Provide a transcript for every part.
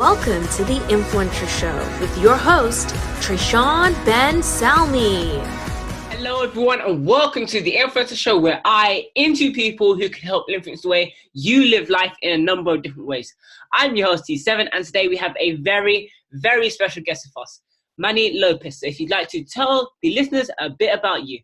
Welcome to the Influencer Show with your host, Trishawn Ben Salmi. Hello everyone and welcome to the Influencer Show, where I interview people who can help influence the way you live life in a number of different ways. I'm your host T7, and today we have a very, very special guest with us, Manny Lopez. So if you'd like to tell the listeners a bit about you.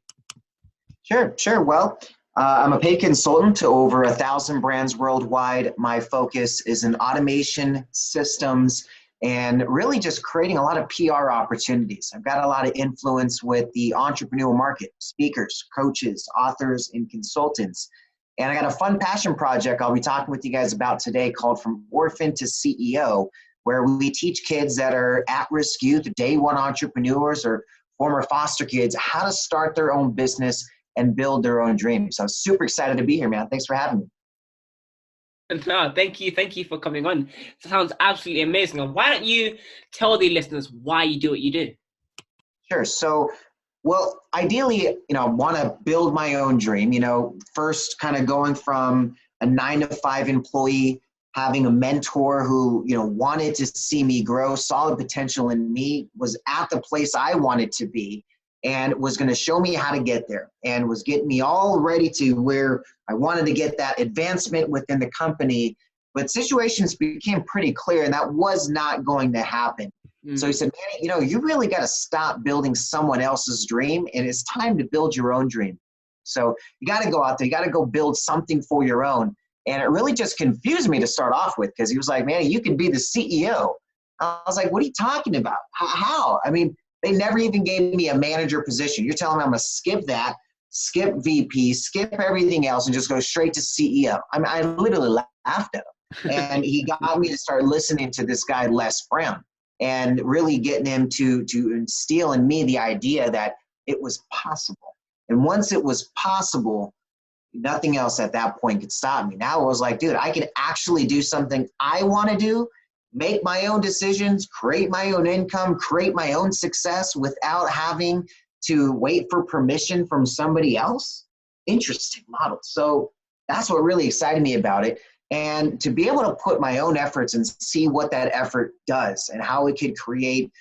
Sure. Well, I'm a paid consultant to over 1,000 brands worldwide. My focus is in automation systems and really just creating a lot of PR opportunities. I've got a lot of influence with the entrepreneurial market, speakers, coaches, authors, and consultants. And I got a fun passion project I'll be talking with you guys about today called From Orphan to CEO, where we teach kids that are at-risk youth, day one entrepreneurs, or former foster kids how to start their own business and build their own dreams. So I'm super excited to be here, man. Thanks for having me. No, thank you for coming on. It sounds absolutely amazing. And why don't you tell the listeners why you do what you do? Sure. So, well, ideally, I want to build my own dream. First kind of going from a 9-to-5 employee, having a mentor who, wanted to see me grow, saw the potential in me, was at the place I wanted to be, and was going to show me how to get there, and was getting me all ready to where I wanted to get that advancement within the company. But situations became pretty clear, and that was not going to happen. So he said, Manny, you really got to stop building someone else's dream, and it's time to build your own dream. So you got to go out there, you got to go build something for your own. And it really just confused me to start off with, because he was like, Manny, you can be the CEO. I was like, what are you talking about? How? I mean, they never even gave me a manager position. You're telling me I'm going to skip that, skip VP, skip everything else, and just go straight to CEO. I literally laughed at him. And he got me to start listening to this guy, Les Brown, and really getting him to instill in me the idea that it was possible. And once it was possible, nothing else at that point could stop me. Now it was like, dude, I can actually do something I want to do, make my own decisions, create my own income, create my own success without having to wait for permission from somebody else. Interesting model. So that's what really excited me about it. And to be able to put my own efforts and see what that effort does and how it could create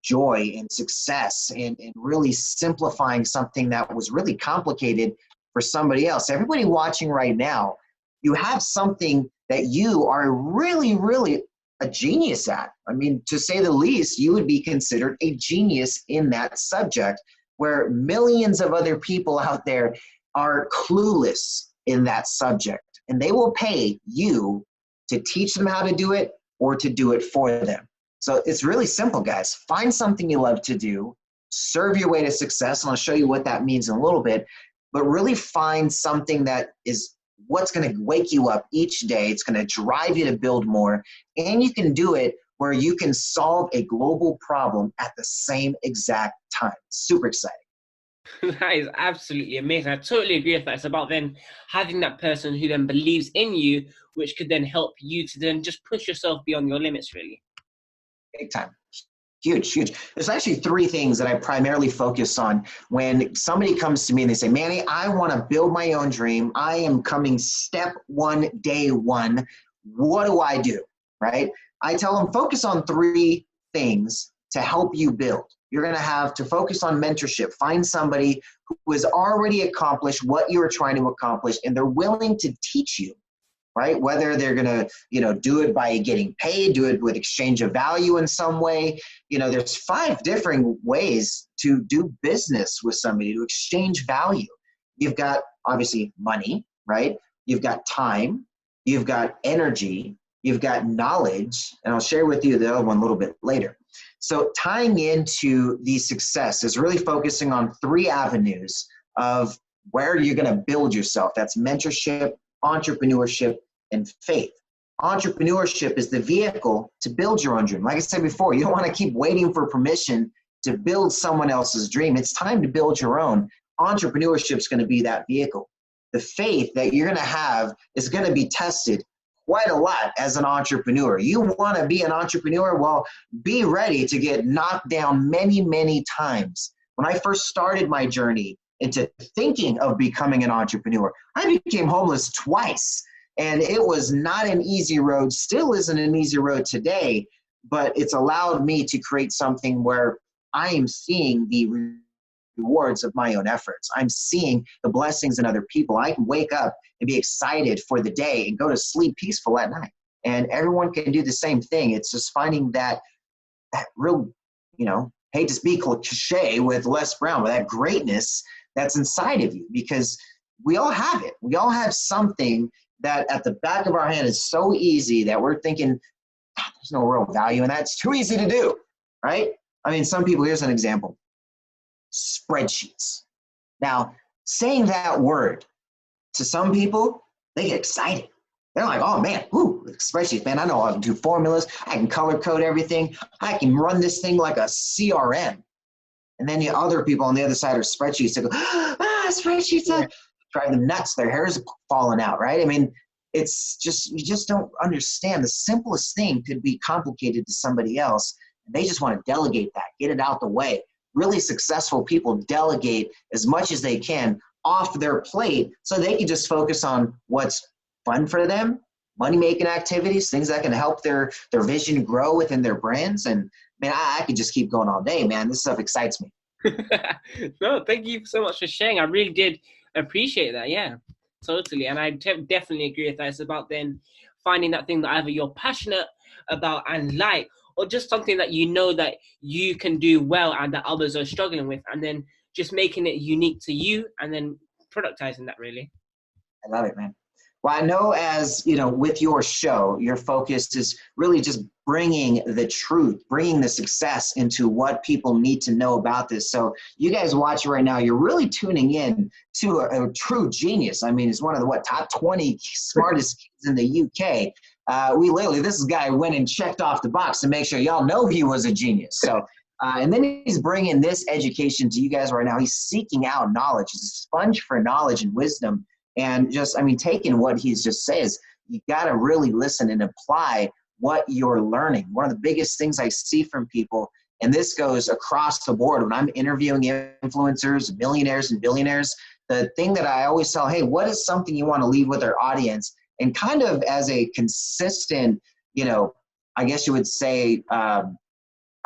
joy and success and really simplifying something that was really complicated for somebody else. Everybody watching right now, you have something that you are really, really a genius at. I mean, to say the least, you would be considered a genius in that subject, where millions of other people out there are clueless in that subject, and they will pay you to teach them how to do it or to do it for them. So it's really simple, guys. Find something you love to do, serve your way to success, and I'll show you what that means in a little bit, but really find something that is what's going to wake you up each day. It's going to drive you to build more, and you can do it where you can solve a global problem at the same exact time. Super exciting. That is absolutely amazing. I totally agree with that. It's about then having that person who then believes in you, which could then help you to then just push yourself beyond your limits, really. Big time. Huge. There's actually 3 things that I primarily focus on when somebody comes to me and they say, Manny, I want to build my own dream. I am coming step 1, day 1. What do I do? Right? I tell them, focus on 3 things to help you build. You're going to have to focus on mentorship. Find somebody who has already accomplished what you are trying to accomplish, and they're willing to teach you. Right? Whether they're going to, do it by getting paid, do it with exchange of value in some way. There's 5 different ways to do business with somebody, to exchange value. You've got, obviously, money, right? You've got time, you've got energy, you've got knowledge, and I'll share with you the other one a little bit later. So tying into the success is really focusing on 3 avenues of where you're going to build yourself. That's mentorship, entrepreneurship, and faith. Entrepreneurship is the vehicle to build your own dream. Like I said before, you don't want to keep waiting for permission to build someone else's dream. It's time to build your own. Entrepreneurship is going to be that vehicle. The faith that you're going to have is going to be tested quite a lot as an entrepreneur. You want to be an entrepreneur? Well, be ready to get knocked down many, many times. When I first started my journey into thinking of becoming an entrepreneur, I became homeless twice. And it was not an easy road, still isn't an easy road today, but it's allowed me to create something where I am seeing the rewards of my own efforts. I'm seeing the blessings in other people. I can wake up and be excited for the day and go to sleep peaceful at night. And everyone can do the same thing. It's just finding that real, hate to be cliche with Les Brown, but that greatness that's inside of you, because we all have it. We all have something that at the back of our hand is so easy that we're thinking, there's no real value in that. It's too easy to do, right? I mean, some people, here's an example. Spreadsheets. Now, saying that word to some people, they get excited. They're like, oh man, spreadsheets, man, I know how to do formulas. I can color code everything. I can run this thing like a CRM. And then the other people on the other side are spreadsheets. They go, spreadsheets drive them nuts. Their hair's falling out, right? I mean, it's just, you just don't understand. The simplest thing could be complicated to somebody else. They just want to delegate that, get it out the way. Really successful people delegate as much as they can off their plate so they can just focus on what's fun for them, money-making activities, things that can help their vision grow within their brands. And man, I could just keep going all day, man. This stuff excites me. No, thank you so much for sharing. I really did appreciate that. Yeah, totally. And I definitely agree with that. It's about then finding that thing that either you're passionate about and like, or just something that you know that you can do well and that others are struggling with, and then just making it unique to you and then productizing that, really. I love it, man. Well, I know as, with your show, your focus is really just bringing the truth, bringing the success into what people need to know about this. So you guys watching right now, you're really tuning in to a true genius. I mean, he's one of the top 20 smartest kids in the UK. This guy went and checked off the box to make sure y'all know he was a genius. So, and then he's bringing this education to you guys right now. He's seeking out knowledge. He's a sponge for knowledge and wisdom. And just, taking what he's just says, you got to really listen and apply what you're learning. One of the biggest things I see from people, and this goes across the board when I'm interviewing influencers, millionaires and billionaires, the thing that I always tell, hey, what is something you want to leave with our audience? And kind of as a consistent, I guess you would say,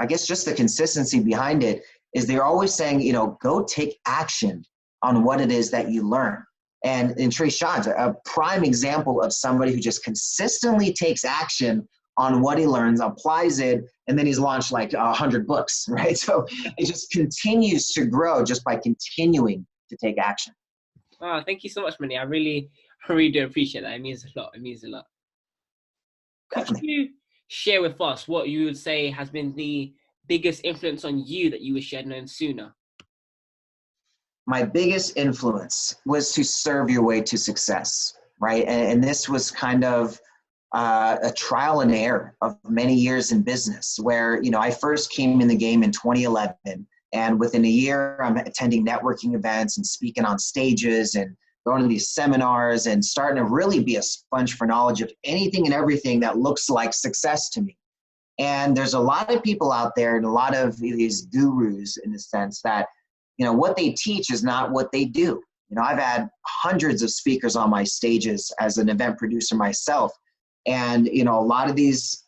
just the consistency behind it is they're always saying, go take action on what it is that you learn. And Trishan's a prime example of somebody who just consistently takes action on what he learns, applies it, and then he's launched like 100 books, right? So it just continues to grow just by continuing to take action. Oh, thank you so much, Manny. I really do appreciate that. It means a lot. Could you share with us what you would say has been the biggest influence on you that you wish you had known sooner? My biggest influence was to serve your way to success, right? And this was kind of a trial and error of many years in business where, I first came in the game in 2011. And within a year, I'm attending networking events and speaking on stages and going to these seminars and starting to really be a sponge for knowledge of anything and everything that looks like success to me. And there's a lot of people out there and a lot of these gurus in the sense that, what they teach is not what they do. I've had hundreds of speakers on my stages as an event producer myself. And, a lot of these,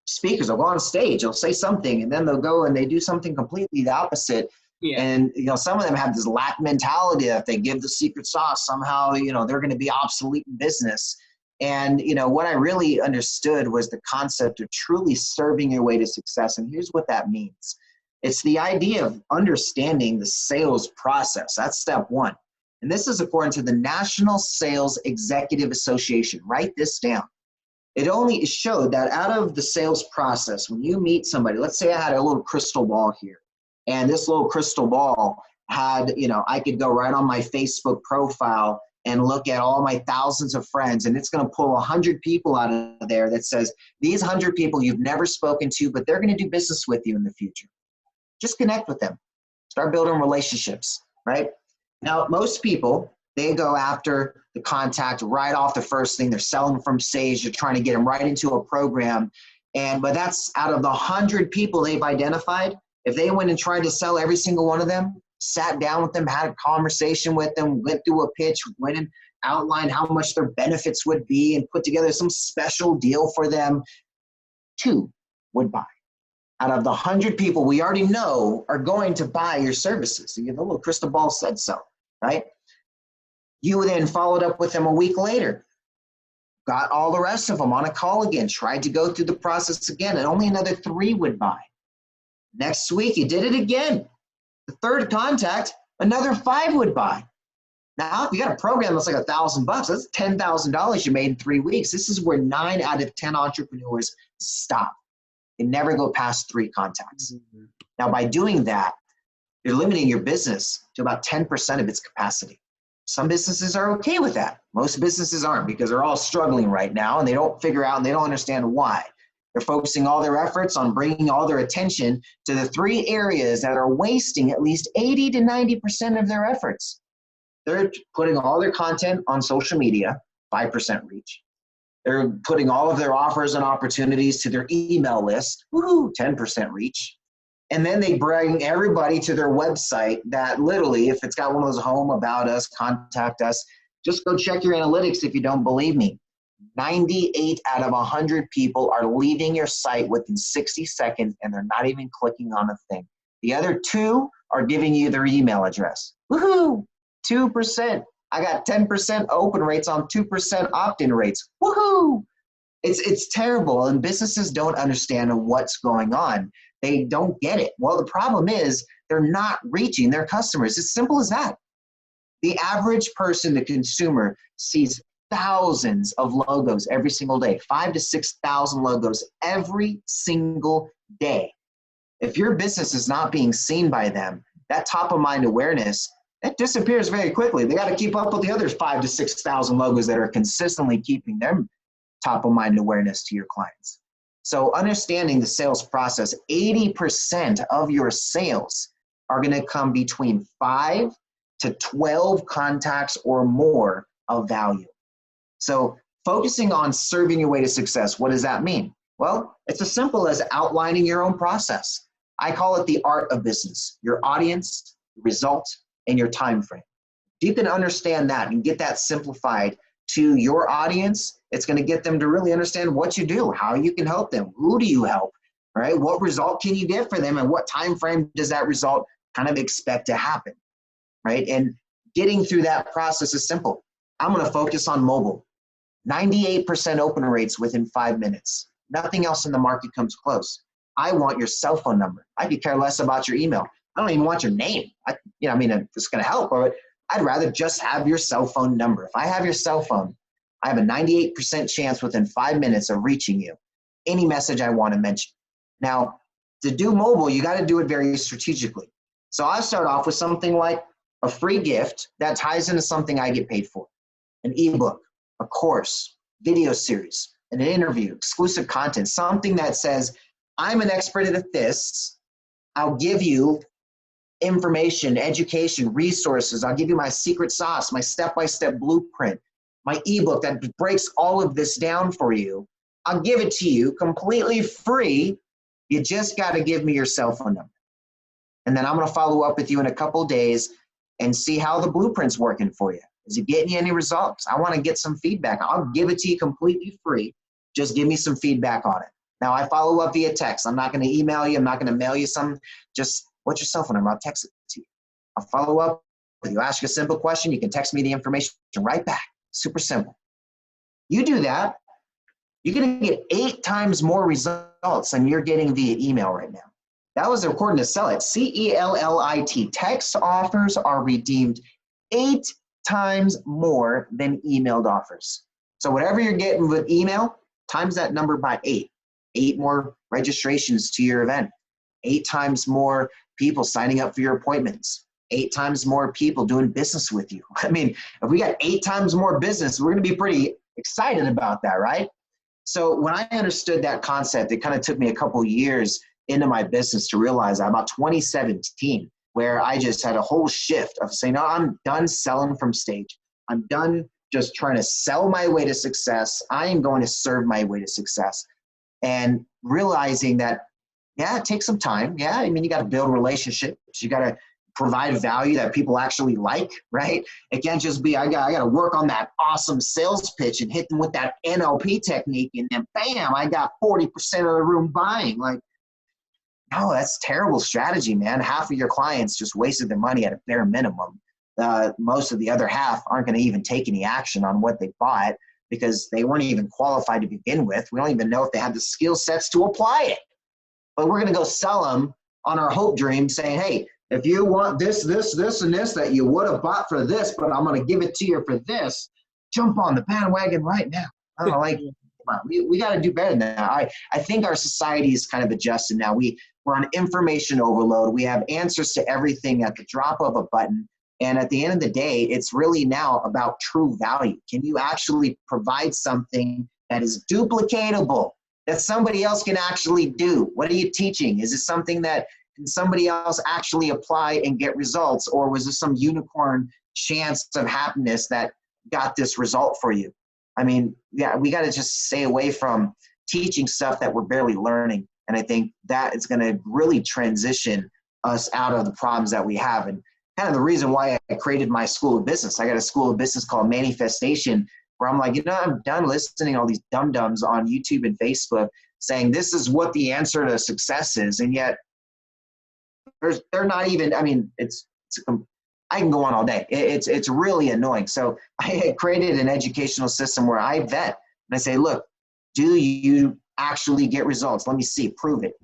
speakers will go on stage, they'll say something, and then they'll go and they do something completely the opposite. Yeah. And, some of them have this lack mentality that if they give the secret sauce, somehow, they're going to be obsolete in business. And, what I really understood was the concept of truly serving your way to success. And here's what that means. It's the idea of understanding the sales process. That's step one. And this is according to the National Sales Executive Association. Write this down. It only showed that out of the sales process, when you meet somebody, let's say I had a little crystal ball here, and this little crystal ball had, I could go right on my Facebook profile and look at all my thousands of friends, and it's going to pull 100 people out of there that says, these 100 people you've never spoken to, but they're going to do business with you in the future. Just connect with them. Start building relationships, right? Now, most people, they go after the contact right off the first thing. They're selling from stage. They're trying to get them right into a program. But that's out of the 100 people they've identified. If they went and tried to sell every single one of them, sat down with them, had a conversation with them, went through a pitch, went and outline how much their benefits would be and put together some special deal for them, 2 would buy. Out of the 100 people we already know are going to buy your services. The little crystal ball said so, right? You then followed up with them a week later, got all the rest of them on a call again, tried to go through the process again, and only another 3 would buy. Next week, you did it again. The third contact, another 5 would buy. Now, if you got a program that's like $1,000, that's $10,000 you made in 3 weeks. This is where 9 out of 10 entrepreneurs stop. They never go past 3 contacts. Mm-hmm. Now, by doing that, you're limiting your business to about 10% of its capacity. Some businesses are okay with that. Most businesses aren't, because they're all struggling right now and they don't figure out and they don't understand why. They're focusing all their efforts on bringing all their attention to the 3 areas that are wasting at least 80 to 90% of their efforts. They're putting all their content on social media, 5% reach. They're putting all of their offers and opportunities to their email list, woohoo, 10% reach. And then they bring everybody to their website that literally, if it's got one of those home, about us, contact us, just go check your analytics if you don't believe me. 98 out of 100 people are leaving your site within 60 seconds and they're not even clicking on a thing. The other 2 are giving you their email address. Woohoo! 2%. I got 10% open rates on 2% opt-in rates. Woohoo! It's terrible, and businesses don't understand what's going on. They don't get it. Well, the problem is they're not reaching their customers. It's simple as that. The average person, the consumer, sees thousands of logos every single day, 5,000 to 6,000 logos every single day. If your business is not being seen by them, that top of mind awareness, that disappears very quickly. They got to keep up with the other 5,000 to 6,000 logos that are consistently keeping them top of mind awareness to your clients. So understanding the sales process, 80% of your sales are going to come between 5 to 12 contacts or more of value. So focusing on serving your way to success, what does that mean? Well, it's as simple as outlining your own process. I call it the art of business, your audience, result, and your time frame. If you can understand that and get that simplified to your audience, it's going to get them to really understand what you do, how you can help them, who do you help, right? What result can you get for them, and what time frame does that result kind of expect to happen, right? And getting through that process is simple. I'm going to focus on mobile. 98% open rates within 5 minutes. Nothing else in the market comes close. I want your cell phone number. I could care less about your email. I don't even want your name. It's going to help, but I'd rather just have your cell phone number. If I have your cell phone, I have a 98% chance within 5 minutes of reaching you, any message I want to mention. Now, to do mobile, you got to do it very strategically. So I start off with something like a free gift that ties into something I get paid for, an ebook, a course, video series, an interview, exclusive content, something that says, I'm an expert at this. I'll give you information, education, resources. I'll give you my secret sauce, my step-by-step blueprint, my ebook that breaks all of this down for you. I'll give it to you completely free. You just got to give me your cell phone number. And then I'm going to follow up with you in a couple of days and see how the blueprint's working for you. Is it getting you any results? I want to get some feedback. I'll give it to you completely free. Just give me some feedback on it. Now, I follow up via text. I'm not going to email you. I'm not going to mail you some. Just, what's your cell phone number? I'll text it to you. I'll follow up with you. Ask you a simple question. You can text me the information right back. Super simple. You do that, you're going to get 8 times more results than you're getting via email right now. That was according to Cellit. CELLIT. Text offers are redeemed 8 times more than emailed offers. So whatever you're getting with email, times that number by 8. 8 more registrations to your event. 8 times more people signing up for your appointments. 8 times more people doing business with you. I mean, if we got 8 times more business, we're going to be pretty excited about that, right? So when I understood that concept, it kind of took me a couple years into my business to realize that, about 2017, where I just had a whole shift of saying, no, I'm done selling from stage. I'm done just trying to sell my way to success. I am going to serve my way to success. And realizing that, yeah, it takes some time. Yeah, I mean, you got to build relationships. You got to provide value that people actually like, right? It can't just be, I got to work on that awesome sales pitch and hit them with that NLP technique, and then bam, I got 40% of the room buying. Like, no, that's terrible strategy, man. Half of your clients just wasted their money at a bare minimum. Most of the other half aren't going to even take any action on what they bought because they weren't even qualified to begin with. We don't even know if they had the skill sets to apply it. But we're going to go sell them on our hope dream saying, hey, if you want this, this, this, and this that you would have bought for this, but I'm going to give it to you for this, jump on the bandwagon right now. I don't like, come on, we got to do better than that. I think our society is kind of adjusted now. We're on information overload. We have answers to everything at the drop of a button. And at the end of the day, it's really now about true value. Can you actually provide something that is duplicatable, that somebody else can actually do? What are you teaching? Is it something that can somebody else actually apply and get results? Or was this some unicorn chance of happiness that got this result for you? I mean, yeah, we got to just stay away from teaching stuff that we're barely learning. And I think that is going to really transition us out of the problems that we have. And kind of the reason why I created my school of business. I got a school of business called Manifestation, where I'm like, I'm done listening to all these dum-dums on YouTube and Facebook saying this is what the answer to success is. And yet they're not even, I mean, I can go on all day. It's really annoying. So I created an educational system where I vet and I say, look, do you actually get results? Let me see, prove it.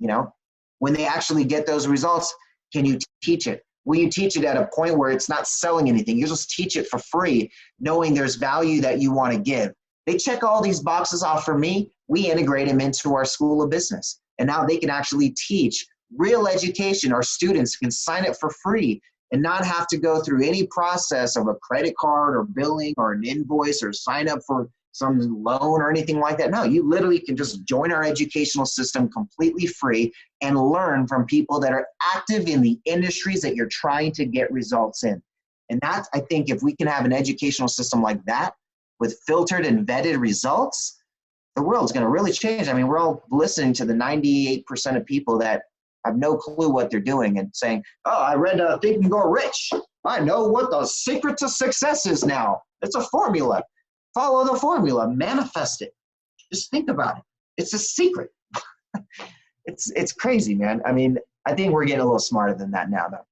When they actually get those results, can you teach it? Will you teach it at a point where it's not selling anything? You just teach it for free, knowing there's value that you want to give. They check all these boxes off for me. We integrate them into our school of business. And now they can actually teach real education. Our students can sign up for free and not have to go through any process of a credit card or billing or an invoice or sign up for some loan or anything like that. No, you literally can just join our educational system completely free and learn from people that are active in the industries that you're trying to get results in. And that's, I think, if we can have an educational system like that with filtered and vetted results, the world's going to really change. I mean, we're all listening to the 98% of people that have no clue what they're doing and saying, oh, I read Think and Grow Rich. I know what the secret to success is now. It's a formula. Follow the formula, manifest it. Just think about it. It's a secret. It's crazy, man. I mean, I think we're getting a little smarter than that now, though.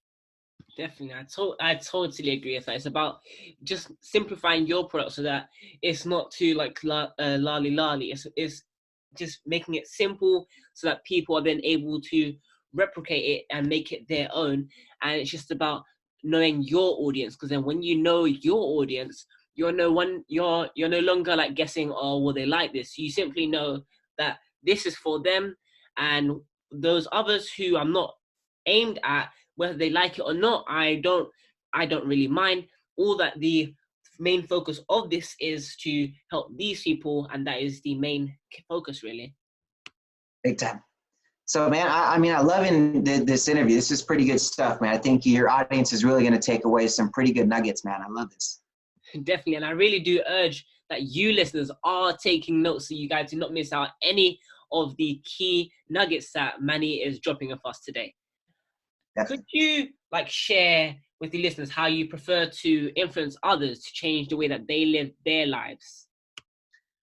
Definitely. I totally agree with that. It's about just simplifying your product so that it's not too like lolly. It's just making it simple so that people are then able to replicate it and make it their own. And it's just about knowing your audience, because then when you know your audience, you're no longer like guessing, oh, will they like this? You simply know that this is for them, and those others who I'm not aimed at, whether they like it or not, I don't really mind. All that the main focus of this is to help these people, and that is the main focus, really. Big time. So, man, I'm loving this interview. This is pretty good stuff, man. I think your audience is really going to take away some pretty good nuggets, man. I love this. Definitely, and I really do urge that you listeners are taking notes so you guys do not miss out any of the key nuggets that Manny is dropping with us today. Definitely. Could you share with the listeners how you prefer to influence others to change the way that they live their lives?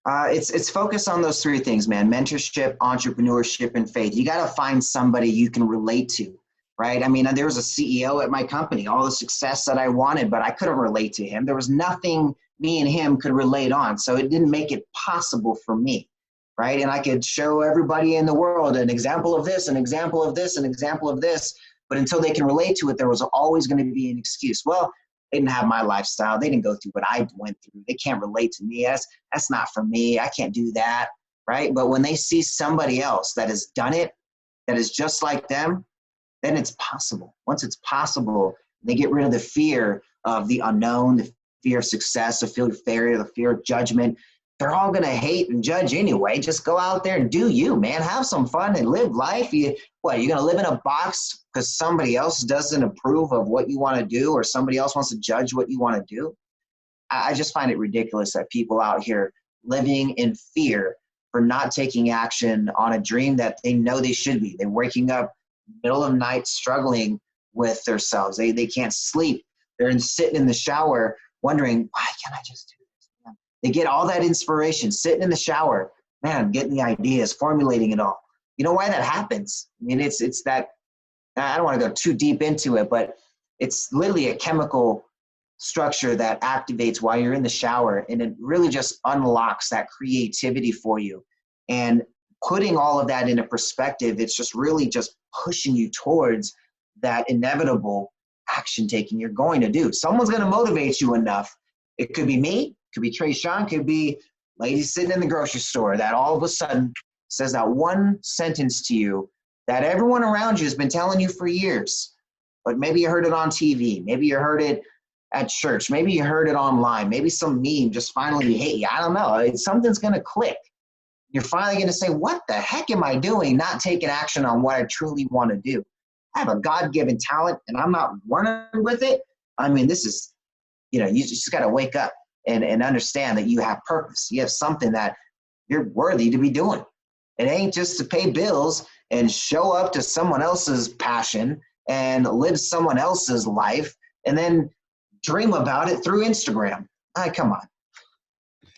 It's focused on those three things, man: mentorship, entrepreneurship, and faith. You got to find somebody you can relate to. Right? I mean, there was a CEO at my company, all the success that I wanted, but I couldn't relate to him. There was nothing me and him could relate on. So it didn't make it possible for me. Right? And I could show everybody in the world an example of this, an example of this, an example of this. But until they can relate to it, there was always going to be an excuse. Well, they didn't have my lifestyle. They didn't go through what I went through. They can't relate to me. That's not for me. I can't do that. Right? But when they see somebody else that has done it, that is just like them, then it's possible. Once it's possible, they get rid of the fear of the unknown, the fear of success, the fear of failure, the fear of judgment. They're all going to hate and judge anyway. Just go out there and do you, man. Have some fun and live life. You're going to live in a box because somebody else doesn't approve of what you want to do, or somebody else wants to judge what you want to do? I just find it ridiculous that people out here living in fear for not taking action on a dream that they know they should be. They're waking up middle of night struggling with themselves. They can't sleep. They're sitting in the shower wondering, why can't I just do this? Man. They get all that inspiration sitting in the shower, man, getting the ideas, formulating it all. You know why that happens? I mean, it's that, I don't want to go too deep into it, but it's literally a chemical structure that activates while you're in the shower, and it really just unlocks that creativity for you. And putting all of that into perspective, it's just really just pushing you towards that inevitable action taking you're going to do. Someone's going to motivate you enough. It could be me, could be Trey Sean, could be lady sitting in the grocery store that all of a sudden says that one sentence to you that everyone around you has been telling you for years, but maybe you heard it on TV, maybe you heard it at church, maybe you heard it online, maybe some meme just finally hit you. I don't know. Something's going to click. You're finally going to say, what the heck am I doing? Not taking action on what I truly want to do. I have a God-given talent and I'm not running with it. I mean, this is, you just got to wake up and understand that you have purpose. You have something that you're worthy to be doing. It ain't just to pay bills and show up to someone else's passion and live someone else's life and then dream about it through Instagram. Come on.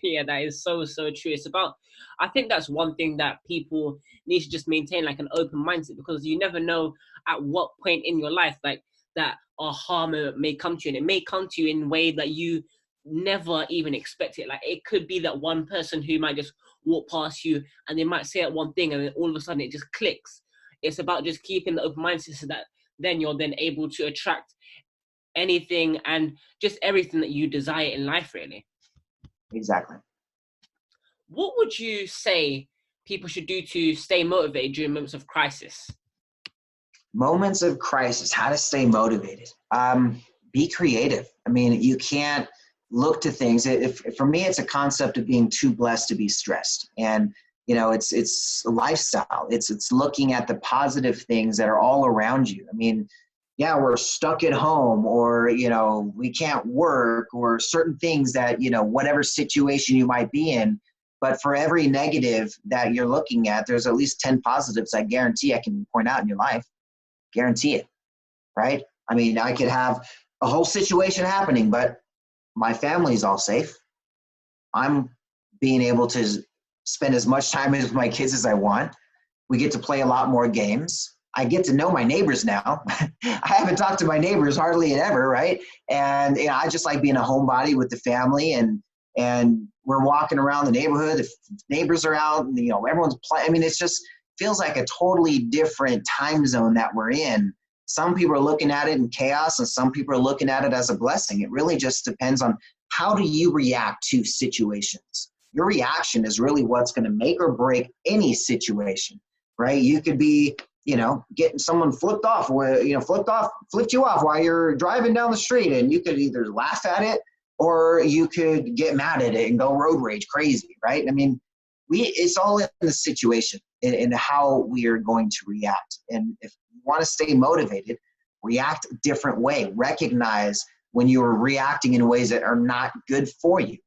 Yeah, that is so true. It's about, I think that's one thing that people need to just maintain, like an open mindset, because you never know at what point in your life like that aha moment may come to you, and it may come to you in a way that you never even expect it. Like it could be that one person who might just walk past you and they might say that one thing and then all of a sudden it just clicks. It's about just keeping the open mindset so that then you're then able to attract anything and just everything that you desire in life, really. Exactly. What would you say people should do to stay motivated during moments of crisis? Moments of crisis, how to stay motivated. Be creative. I mean, you can't look to things. For me, it's a concept of being too blessed to be stressed. And, it's a lifestyle. It's looking at the positive things that are all around you. I mean, yeah, we're stuck at home or, we can't work or certain things that, whatever situation you might be in. But for every negative that you're looking at, there's at least 10 positives I guarantee I can point out in your life. Guarantee it, right? I mean, I could have a whole situation happening, but my family's all safe. I'm being able to spend as much time with my kids as I want. We get to play a lot more games. I get to know my neighbors now. I haven't talked to my neighbors hardly ever, right? And I just like being a homebody with the family, and we're walking around the neighborhood. The neighbors are out, and, everyone's playing. I mean, it's just feels like a totally different time zone that we're in. Some people are looking at it in chaos, and some people are looking at it as a blessing. It really just depends on how do you react to situations. Your reaction is really what's going to make or break any situation, right? You could be, getting someone flipped you off while you're driving down the street, and you could either laugh at it or you could get mad at it and go road rage crazy, right? I mean, it's all in the situation and how we are going to react. And if you want to stay motivated, react a different way. Recognize when you're reacting in ways that are not good for you.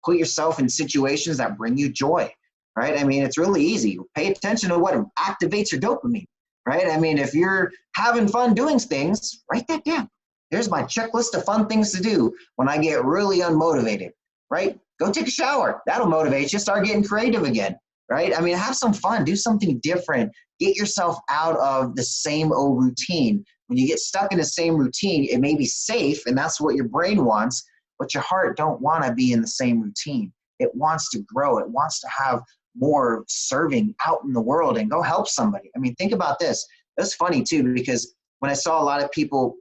Put yourself in situations that bring you joy, right? I mean, it's really easy. Pay attention to what activates your dopamine, right? I mean, if you're having fun doing things, write that down. There's my checklist of fun things to do when I get really unmotivated, right? Go take a shower. That'll motivate you. Start getting creative again, right? I mean, have some fun. Do something different. Get yourself out of the same old routine. When you get stuck in the same routine, it may be safe, and that's what your brain wants, but your heart don't want to be in the same routine. It wants to grow. It wants to have more serving out in the world and go help somebody. I mean, think about this. That's funny, too, because when I saw a lot of people,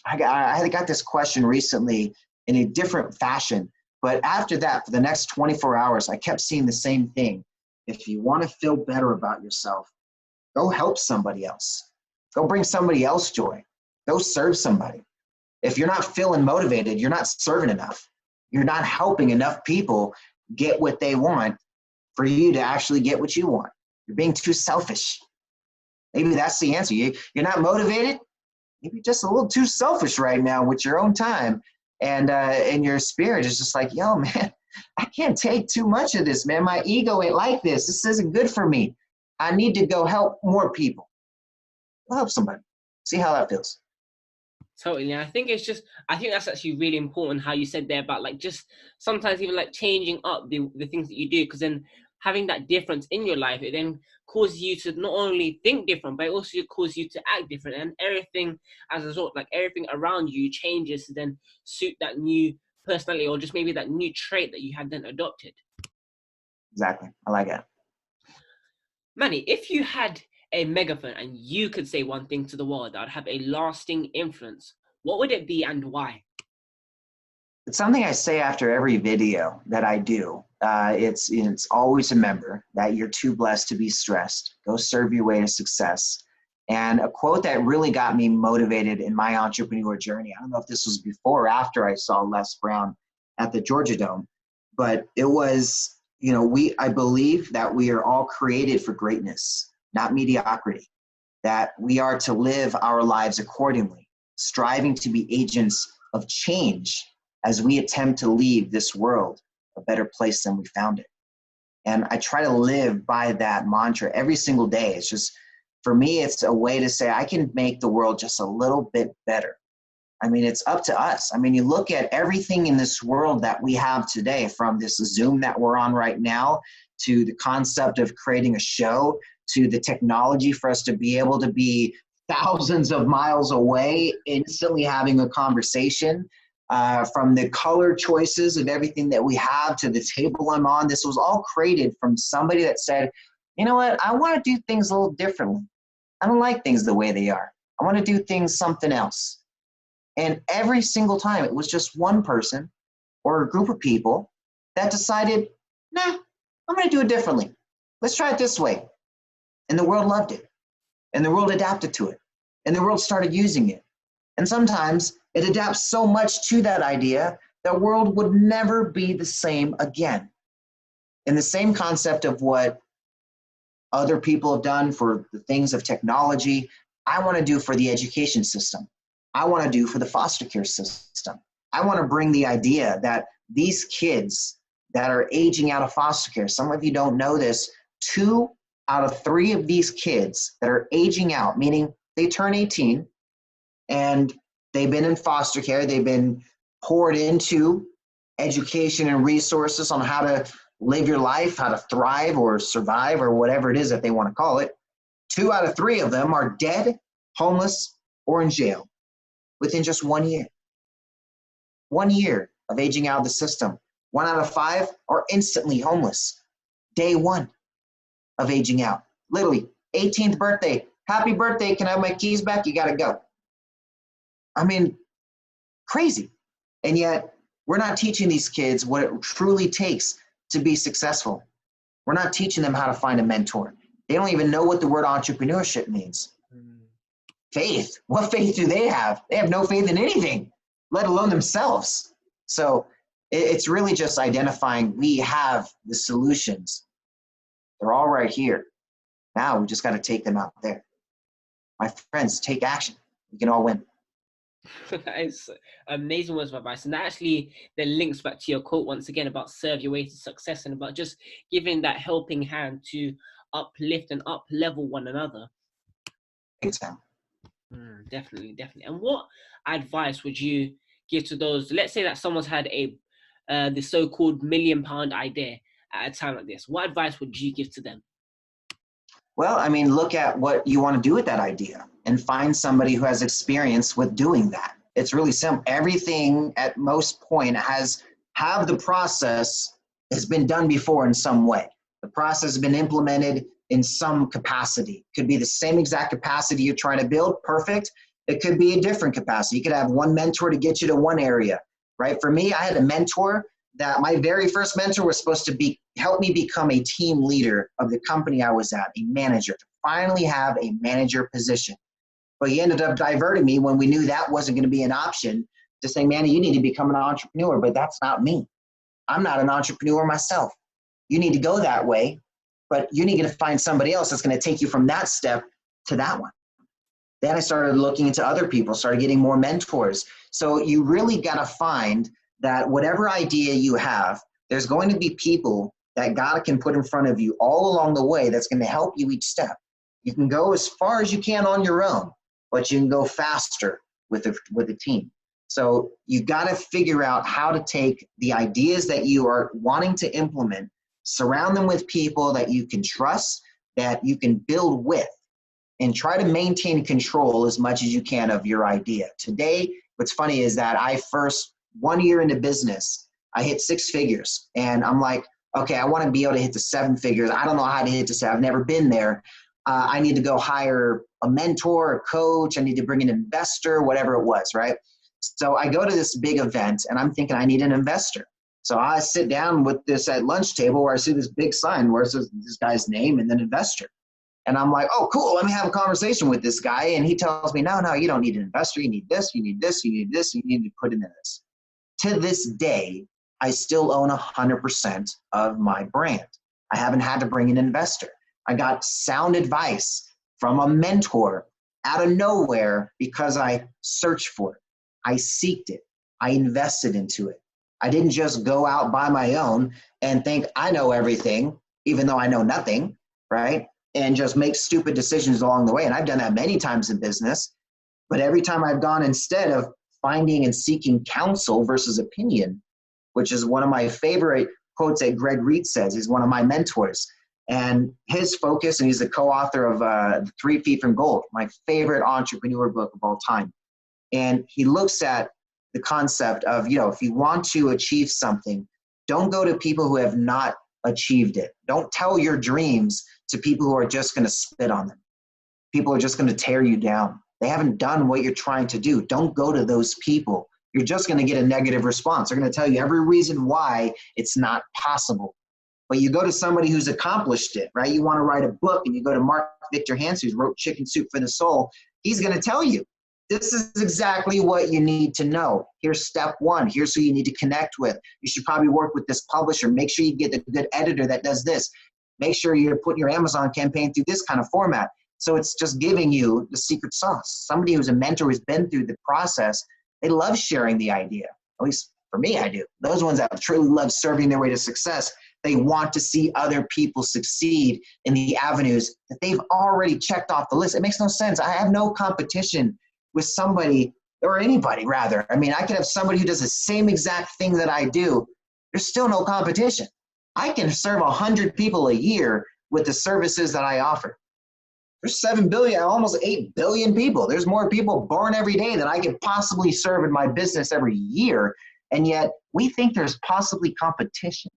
I got this question recently in a different fashion. But after that, for the next 24 hours, I kept seeing the same thing. If you want to feel better about yourself, go help somebody else. Go bring somebody else joy. Go serve somebody. If you're not feeling motivated, you're not serving enough. You're not helping enough people get what they want for you to actually get what you want. You're being too selfish. Maybe that's the answer. You're not motivated. Maybe just a little too selfish right now with your own time. And your spirit is just like, yo, man, I can't take too much of this, man. My ego ain't like this. This isn't good for me. I need to go help more people. Go help somebody. See how that feels. Totally. And I think that's actually really important how you said there about like just sometimes even like changing up the things that you do, because then having that difference in your life, it then causes you to not only think different, but it also causes you to act different. And everything as a result, like everything around you changes to then suit that new personality or just maybe that new trait that you had then adopted. Exactly. I like it. Manny, if you had a megaphone and you could say one thing to the world that would have a lasting influence, what would it be and why? It's something I say after every video that I do. It's always remember that you're too blessed to be stressed. Go serve your way to success. And a quote that really got me motivated in my entrepreneur journey. I don't know if this was before or after I saw Les Brown at the Georgia Dome, but it was, I believe that we are all created for greatness, not mediocrity. That we are to live our lives accordingly, striving to be agents of change as we attempt to leave this world a better place than we found it. And I try to live by that mantra every single day. It's just, for me, it's a way to say I can make the world just a little bit better. I mean, it's up to us. I mean, you look at everything in this world that we have today, from this Zoom that we're on right now, to the concept of creating a show, to the technology for us to be able to be thousands of miles away, instantly having a conversation, from the color choices of everything that we have to the table I'm on. This was all created from somebody that said, you know what, I want to do things a little differently. I don't like things the way they are. I want to do things something else. And every single time it was just one person or a group of people that decided, nah, I'm going to do it differently. Let's try it this way. And the world loved it. And the world adapted to it. And the world started using it. And sometimes it adapts so much to that idea that the world would never be the same again. In the same concept of what other people have done for the things of technology, I want to do for the education system. I want to do for the foster care system. I want to bring the idea that these kids that are aging out of foster care, some of you don't know this, 2 out of 3 of these kids that are aging out, meaning they turn 18 and they've been in foster care, they've been poured into education and resources on how to live your life, how to thrive or survive or whatever it is that they want to call it. 2 out of 3 of them are dead, homeless, or in jail within just 1 year. 1 year of aging out of the system. 1 out of 5 are instantly homeless. Day 1 of aging out. Literally, 18th birthday. Happy birthday. Can I have my keys back? You got to go. I mean, crazy. And yet, we're not teaching these kids what it truly takes to be successful. We're not teaching them how to find a mentor. They don't even know what the word entrepreneurship means. Faith. What faith do they have? They have no faith in anything, let alone themselves. So it's really just identifying we have the solutions. They're all right here. Now we just got to take them out there. My friends, take action. We can all win. That is amazing words of advice, and that actually then links back to your quote once again about serve your way to success, and about just giving that helping hand to uplift and up level one another. Exactly. Definitely. And what advice would you give to those? Let's say that someone's had the so-called £1 million idea at a time like this. What advice would you give to them? Well, I mean, look at what you want to do with that idea and find somebody who has experience with doing that. It's really simple. Everything at most point have the process has been done before in some way. The process has been implemented in some capacity. Could be the same exact capacity you're trying to build, perfect. It could be a different capacity. You could have one mentor to get you to one area, right? For me, I had a mentor that my very first mentor was supposed to help me become a team leader of the company I was at, a manager, to finally have a manager position. But he ended up diverting me when we knew that wasn't going to be an option, to saying, Manny, you need to become an entrepreneur, but that's not me. I'm not an entrepreneur myself. You need to go that way, but you need to find somebody else that's going to take you from that step to that one. Then I started looking into other people, started getting more mentors. So you really got to find that whatever idea you have, there's going to be people that God can put in front of you all along the way that's going to help you each step. You can go as far as you can on your own, but you can go faster with a team. So you got to figure out how to take the ideas that you are wanting to implement, surround them with people that you can trust, that you can build with, and try to maintain control as much as you can of your idea. Today, what's funny is that I first, 1 year into business, I hit 6 figures. And I'm like, okay, I want to be able to hit the 7 figures. I don't know how to hit to 7. I've never been there. I need to go hire a mentor, a coach. I need to bring an investor, whatever it was, right? So I go to this big event and I'm thinking I need an investor. So I sit down with this at lunch table where I see this big sign where it says this guy's name and then investor. And I'm like, oh, cool. Let me have a conversation with this guy. And he tells me, no, you don't need an investor. You need this, you need this, you need this, you need to put into this. To this day, I still own 100% of my brand. I haven't had to bring an investor. I got sound advice from a mentor out of nowhere because I searched for it. I seeked it. I invested into it. I didn't just go out by my own and think I know everything, even though I know nothing, right? And just make stupid decisions along the way. And I've done that many times in business. But every time I've gone, instead of finding and seeking counsel versus opinion, which is one of my favorite quotes that Greg Reed says, he's one of my mentors. And his focus, and he's the co-author of 3 Feet from Gold, my favorite entrepreneur book of all time. And he looks at the concept of, if you want to achieve something, don't go to people who have not achieved it. Don't tell your dreams to people who are just going to spit on them. People are just going to tear you down. They haven't done what you're trying to do. Don't go to those people. You're just going to get a negative response. They're going to tell you every reason why it's not possible. But you go to somebody who's accomplished it, right? You want to write a book and you go to Mark Victor Hansen, who wrote Chicken Soup for the Soul. He's going to tell you, this is exactly what you need to know. Here's step 1. Here's who you need to connect with. You should probably work with this publisher. Make sure you get a good editor that does this. Make sure you're putting your Amazon campaign through this kind of format. So it's just giving you the secret sauce. Somebody who's a mentor who's been through the process, they love sharing the idea. At least for me, I do. Those ones that truly love serving their way to success, they want to see other people succeed in the avenues that they've already checked off the list. It makes no sense. I have no competition with somebody, or anybody rather. I mean, I could have somebody who does the same exact thing that I do. There's still no competition. I can serve 100 people a year with the services that I offer. There's 7 billion, almost 8 billion people. There's more people born every day than I could possibly serve in my business every year. And yet we think there's possibly competition.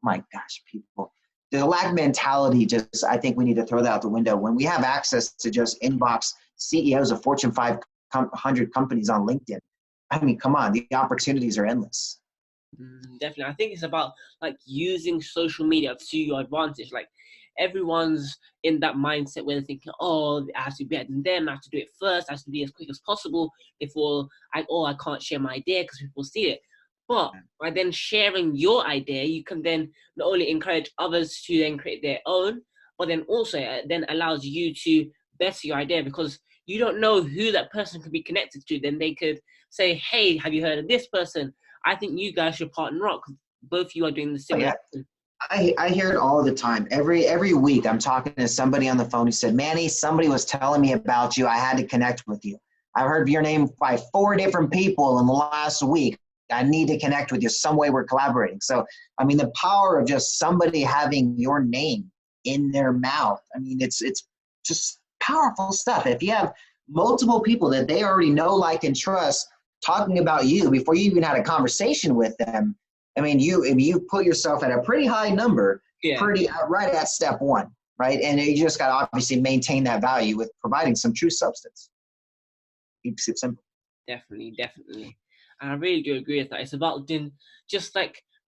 My gosh, people. The lack mentality, I think we need to throw that out the window. When we have access to just inbox CEOs of Fortune 500 companies on LinkedIn, I mean, come on, the opportunities are endless. Definitely. I think it's about using social media to your advantage. Everyone's in that mindset where they're thinking, oh, I have to be better than them. I have to do it first. I have to be as quick as possible before I can't share my idea because people see it. But by then sharing your idea, you can then not only encourage others to then create their own, but then also it then allows you to better your idea because you don't know who that person could be connected to. Then they could say, hey, have you heard of this person? I think you guys should partner up because both of you are doing the same. Yeah. I hear it all the time. Every week I'm talking to somebody on the phone who said, Manny, somebody was telling me about you. I had to connect with you. I heard your name by 4 different people in the last week. I need to connect with you. Some way we're collaborating. So, I mean, the power of just somebody having your name in their mouth. I mean, it's just powerful stuff. If you have multiple people that they already know, like, and trust talking about you before you even had a conversation with them, I mean, you put yourself at a pretty high number, right at step 1, right? And you just got to obviously maintain that value with providing some true substance. Keeps it simple. Definitely. And I really do agree with that. It's about then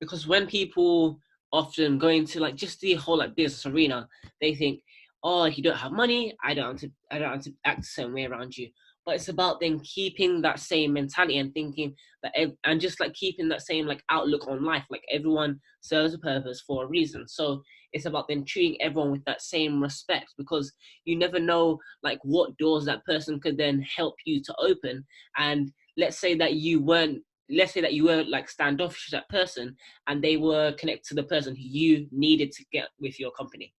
because when people often go into just the whole business arena, they think, oh, if you don't have money, I don't have to act the same way around you. But it's about then keeping that same mentality and thinking that, and just keeping that same outlook on life. Everyone serves a purpose for a reason. So it's about then treating everyone with that same respect because you never know what doors that person could then help you to open. And let's say that you were standoffish to that person and they were connected to the person who you needed to get with your company.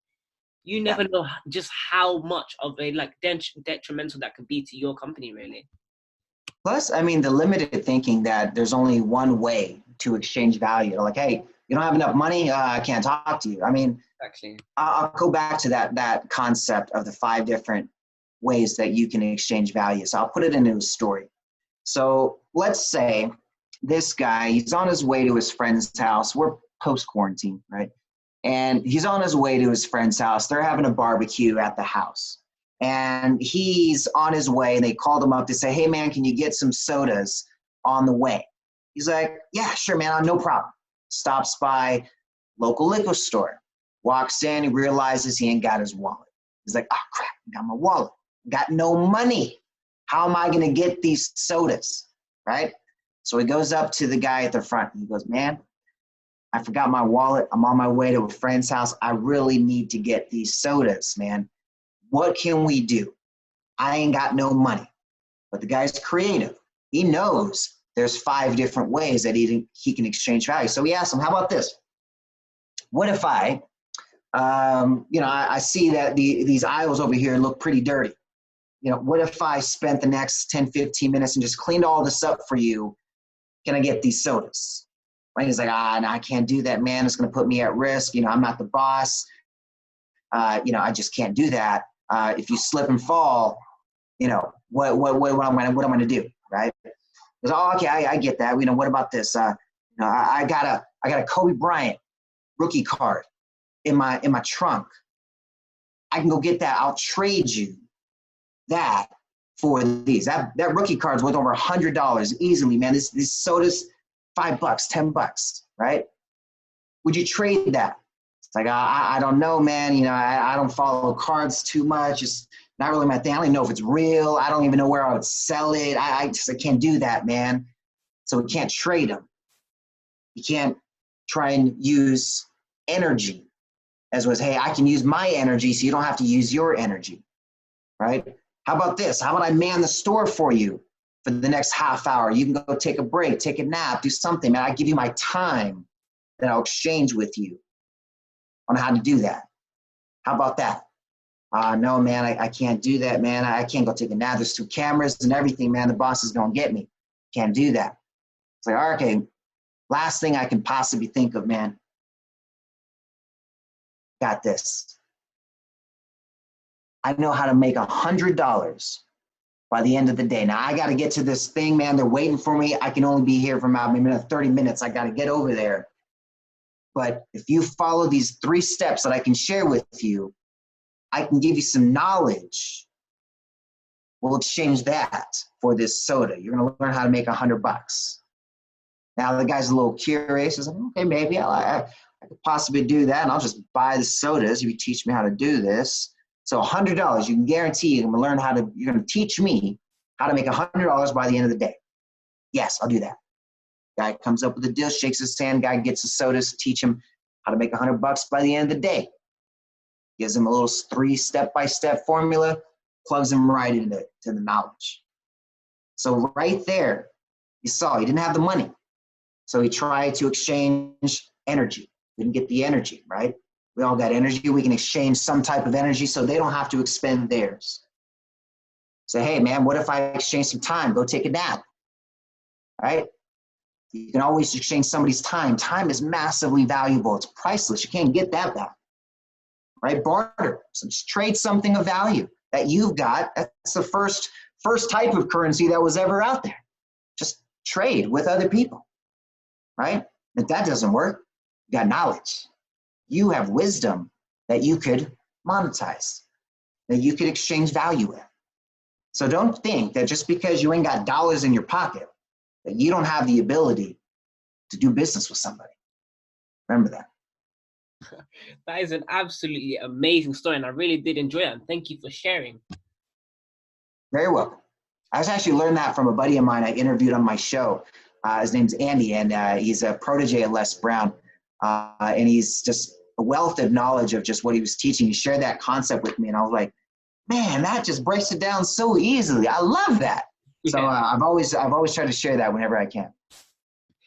You never know just how much of a detrimental that could be to your company, really. Plus, I mean, the limited thinking that there's only one way to exchange value. Like, hey, you don't have enough money, I can't talk to you. I mean, Exactly. I'll go back to that concept of the 5 different ways that you can exchange value. So I'll put it into a story. So let's say this guy, he's on his way to his friend's house. We're post-quarantine, right? And he's on his way to his friend's house. They're having a barbecue at the house. And he's on his way. They called him up to say, hey, man, can you get some sodas on the way? He's like, yeah, sure, man, no problem. Stops by local liquor store. Walks in, he realizes he ain't got his wallet. He's like, oh, crap, I got my wallet. Got no money. How am I going to get these sodas, right? So he goes up to the guy at the front. He goes, man, I forgot my wallet. I'm on my way to a friend's house. I really need to get these sodas, man. What can we do? I ain't got no money. But the guy's creative. He knows there's 5 different ways that he can exchange value. So he asked him, how about this? What if I see that these aisles over here look pretty dirty. What if I spent the next 10, 15 minutes and just cleaned all this up for you? Can I get these sodas? Right? He's like, no, I can't do that, man. It's going to put me at risk. I'm not the boss. I just can't do that. If you slip and fall, what am I going to do? Right? He goes, oh, okay, I get that. What about this? I got a Kobe Bryant rookie card in my trunk. I can go get that. I'll trade you that for these. That rookie card's worth over $100 easily, man. This soda's $5, $10, right? Would you trade that? It's like, I don't know, man. I don't follow cards too much. It's not really my thing. I don't even know if it's real. I don't even know where I would sell it. I can't do that, man. So we can't trade them. You can't try and use energy as was, hey, I can use my energy so you don't have to use your energy, right? How about this? How about I man the store for you for the next half hour? You can go take a break, take a nap, do something, man. I give you my time that I'll exchange with you on how to do that. How about that? No, man, I can't do that, man. I can't go take a nap. There's 2 cameras and everything, man. The boss is going to get me. Can't do that. It's like, okay, last thing I can possibly think of, man. Got this. I know how to make $100 by the end of the day. Now I got to get to this thing, man. They're waiting for me. I can only be here for about maybe 30 minutes. I got to get over there. But if you follow these 3 steps that I can share with you, I can give you some knowledge. We'll exchange that for this soda. You're going to learn how to make $100. Now the guy's a little curious. He's like, okay, maybe I could possibly do that, and I'll just buy the sodas if you teach me how to do this. So $100, you can guarantee you're going to teach me how to make $100 by the end of the day. Yes, I'll do that. Guy comes up with a deal, shakes his hand, guy gets the sodas, teach him how to make $100 by the end of the day. Gives him a little 3 step-by-step formula, plugs him right into the knowledge. So right there, you saw he didn't have the money. So he tried to exchange energy. Didn't get the energy, right? We all got energy. We can exchange some type of energy so they don't have to expend theirs. Say, hey, man, what if I exchange some time? Go take a nap, right? You can always exchange somebody's time. Time is massively valuable. It's priceless. You can't get that back, right? Barter. So just trade something of value that you've got. That's the first type of currency that was ever out there. Just trade with other people, right? If that doesn't work, you got knowledge. You have wisdom that you could monetize, that you could exchange value with. So don't think that just because you ain't got dollars in your pocket, that you don't have the ability to do business with somebody. Remember that. That is an absolutely amazing story, and I really did enjoy it. And thank you for sharing. Very welcome. I was actually learned that from a buddy of mine I interviewed on my show. His name's Andy, and he's a protege of Les Brown. And he's just a wealth of knowledge of just what he was teaching. He shared that concept with me, and I was like, man, that just breaks it down so easily. I love that. Yeah. So I've always tried to share that whenever I can.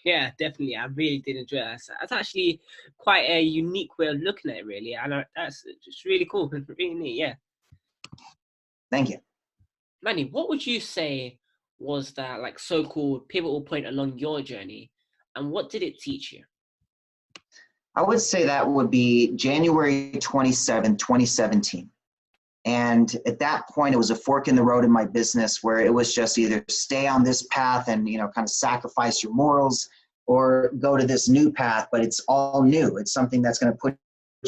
Yeah, definitely. I really did enjoy that. That's actually quite a unique way of looking at it, really. And that's just really cool. Really neat, yeah. Thank you. Manny, what would you say was that like so-called pivotal point along your journey, and what did it teach you? I would say that would be January 2017. And at that point, it was a fork in the road in my business where it was just either stay on this path and, kind of sacrifice your morals, or go to this new path, but it's all new. It's something that's going to put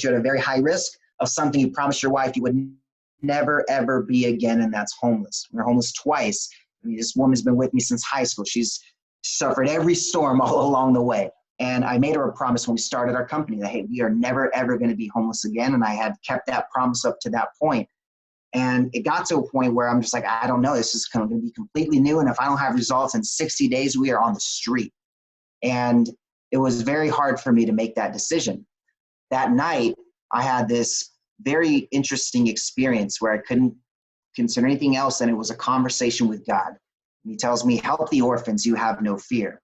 you at a very high risk of something you promised your wife you would never, ever be again, and that's homeless. We're homeless twice. I mean, this woman's been with me since high school. She's suffered every storm all along the way. And I made her a promise when we started our company that, hey, we are never, ever going to be homeless again. And I had kept that promise up to that point. And it got to a point where I'm just like, I don't know, this is going to be completely new. And if I don't have results in 60 days, we are on the street. And it was very hard for me to make that decision. That night, I had this very interesting experience where I couldn't consider anything else, and it was a conversation with God. And he tells me, help the orphans, you have no fear.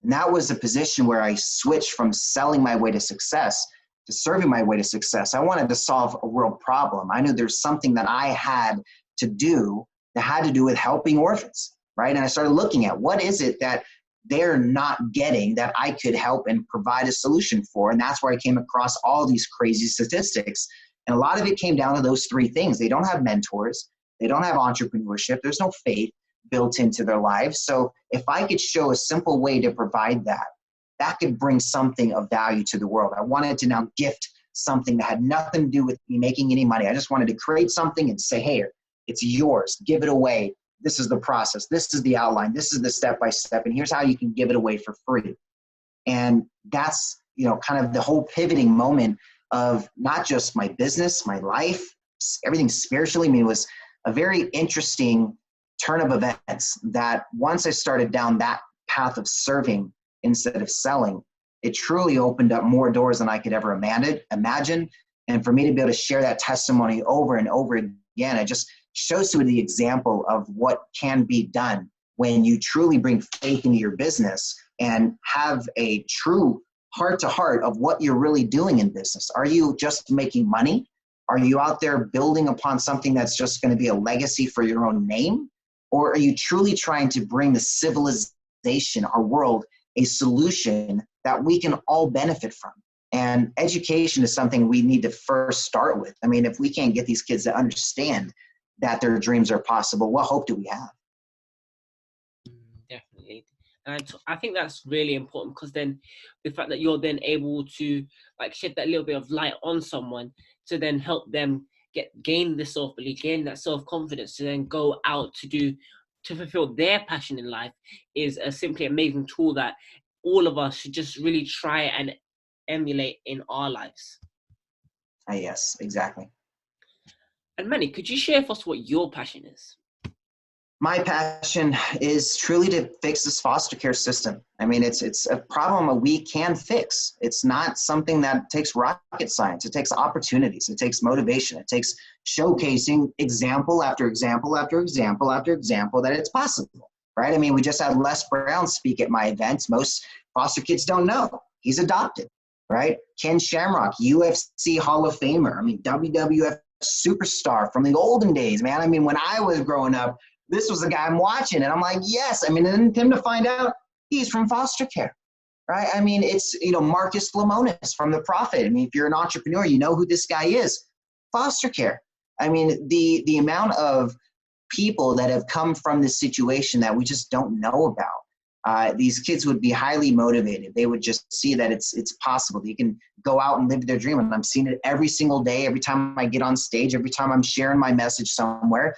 And that was a position where I switched from selling my way to success to serving my way to success. I wanted to solve a world problem. I knew there's something that I had to do that had to do with helping orphans, right? And I started looking at what is it that they're not getting that I could help and provide a solution for. And that's where I came across all these crazy statistics. And a lot of it came down to those three things. They don't have mentors. They don't have entrepreneurship. There's no faith built into their lives. So if I could show a simple way to provide that, that could bring something of value to the world. I wanted to now gift something that had nothing to do with me making any money. I just wanted to create something and say, hey, it's yours. Give it away. This is the process. This is the outline. This is the step-by-step. And here's how you can give it away for free. And that's, kind of the whole pivoting moment of not just my business, my life, everything spiritually. I mean, it was a very interesting turn of events that once I started down that path of serving instead of selling, it truly opened up more doors than I could ever imagine. And for me to be able to share that testimony over and over again, it just shows you the example of what can be done when you truly bring faith into your business and have a true heart-to-heart of what you're really doing in business. Are you just making money? Are you out there building upon something that's just going to be a legacy for your own name? Or are you truly trying to bring the civilization, our world, a solution that we can all benefit from? And education is something we need to first start with. I mean, if we can't get these kids to understand that their dreams are possible, what hope do we have? Definitely. And I think that's really important, because then the fact that you're then able to like shed that little bit of light on someone to then help them gain the self-belief, gain that self-confidence to then go out to fulfill their passion in life is a simply amazing tool that all of us should just really try and emulate in our lives. Yes, exactly. And Manny, could you share with us what your passion is? My passion is truly to fix this foster care system. I mean, it's a problem that we can fix. It's not something that takes rocket science. It takes opportunities. It takes motivation. It takes showcasing example after example after example after example that it's possible, right? I mean, we just had Les Brown speak at my events. Most foster kids don't know he's adopted, right? Ken Shamrock, UFC Hall of Famer. I mean, WWF superstar from the olden days, man. I mean, when I was growing up, this was the guy I'm watching, and I'm like, yes. I mean, and then him to find out he's from foster care, right? I mean, it's, Marcus Lemonis from The Prophet. I mean, if you're an entrepreneur, you know who this guy is. Foster care. I mean, the amount of people that have come from this situation that we just don't know about. These kids would be highly motivated. They would just see that it's possible. They can go out and live their dream. And I'm seeing it every single day, every time I get on stage, every time I'm sharing my message somewhere.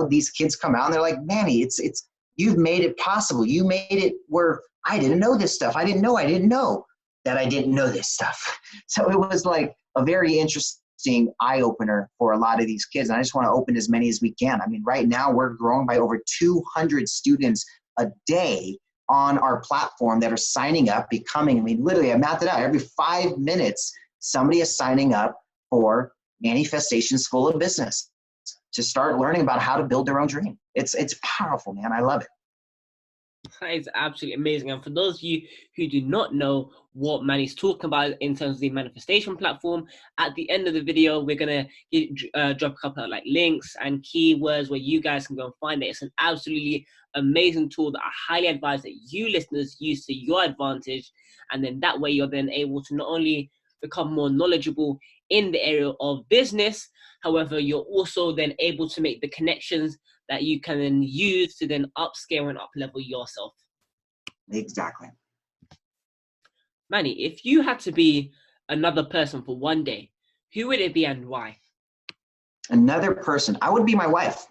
These kids come out and they're like, Manny, it's you've made it possible. You made it where I didn't know this stuff. I didn't know that I didn't know this stuff. So it was like a very interesting eye-opener for a lot of these kids. And I just want to open as many as we can. I mean, right now we're growing by over 200 students a day on our platform that are signing up, literally, I mapped it out. Every 5 minutes, somebody is signing up for Manifestation School of Business to start learning about how to build their own dream. It's powerful, man. I love it. That is absolutely amazing. And for those of you who do not know what Manny's talking about in terms of the manifestation platform, at the end of the video, we're going to drop a couple of like links and keywords where you guys can go and find it. It's an absolutely amazing tool that I highly advise that you listeners use to your advantage. And then that way you're then able to not only become more knowledgeable in the area of business, however, you're also then able to make the connections that you can then use to then upscale and up-level yourself. Exactly. Manny, if you had to be another person for one day, who would it be and why? Another person, I would be my wife.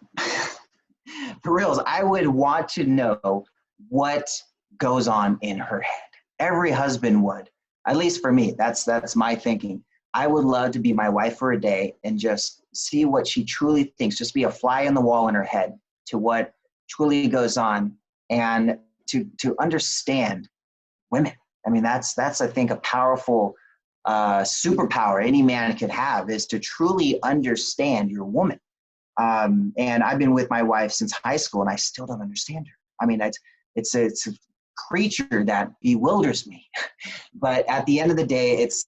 For reals, I would want to know what goes on in her head. Every husband would, at least for me. That's my thinking. I would love to be my wife for a day and just see what she truly thinks, just be a fly in the wall in her head to what truly goes on, and to understand women. I mean, that's I think a powerful superpower any man could have, is to truly understand your woman. And I've been with my wife since high school, and I still don't understand her. I mean, it's a creature that bewilders me. But at the end of the day, it's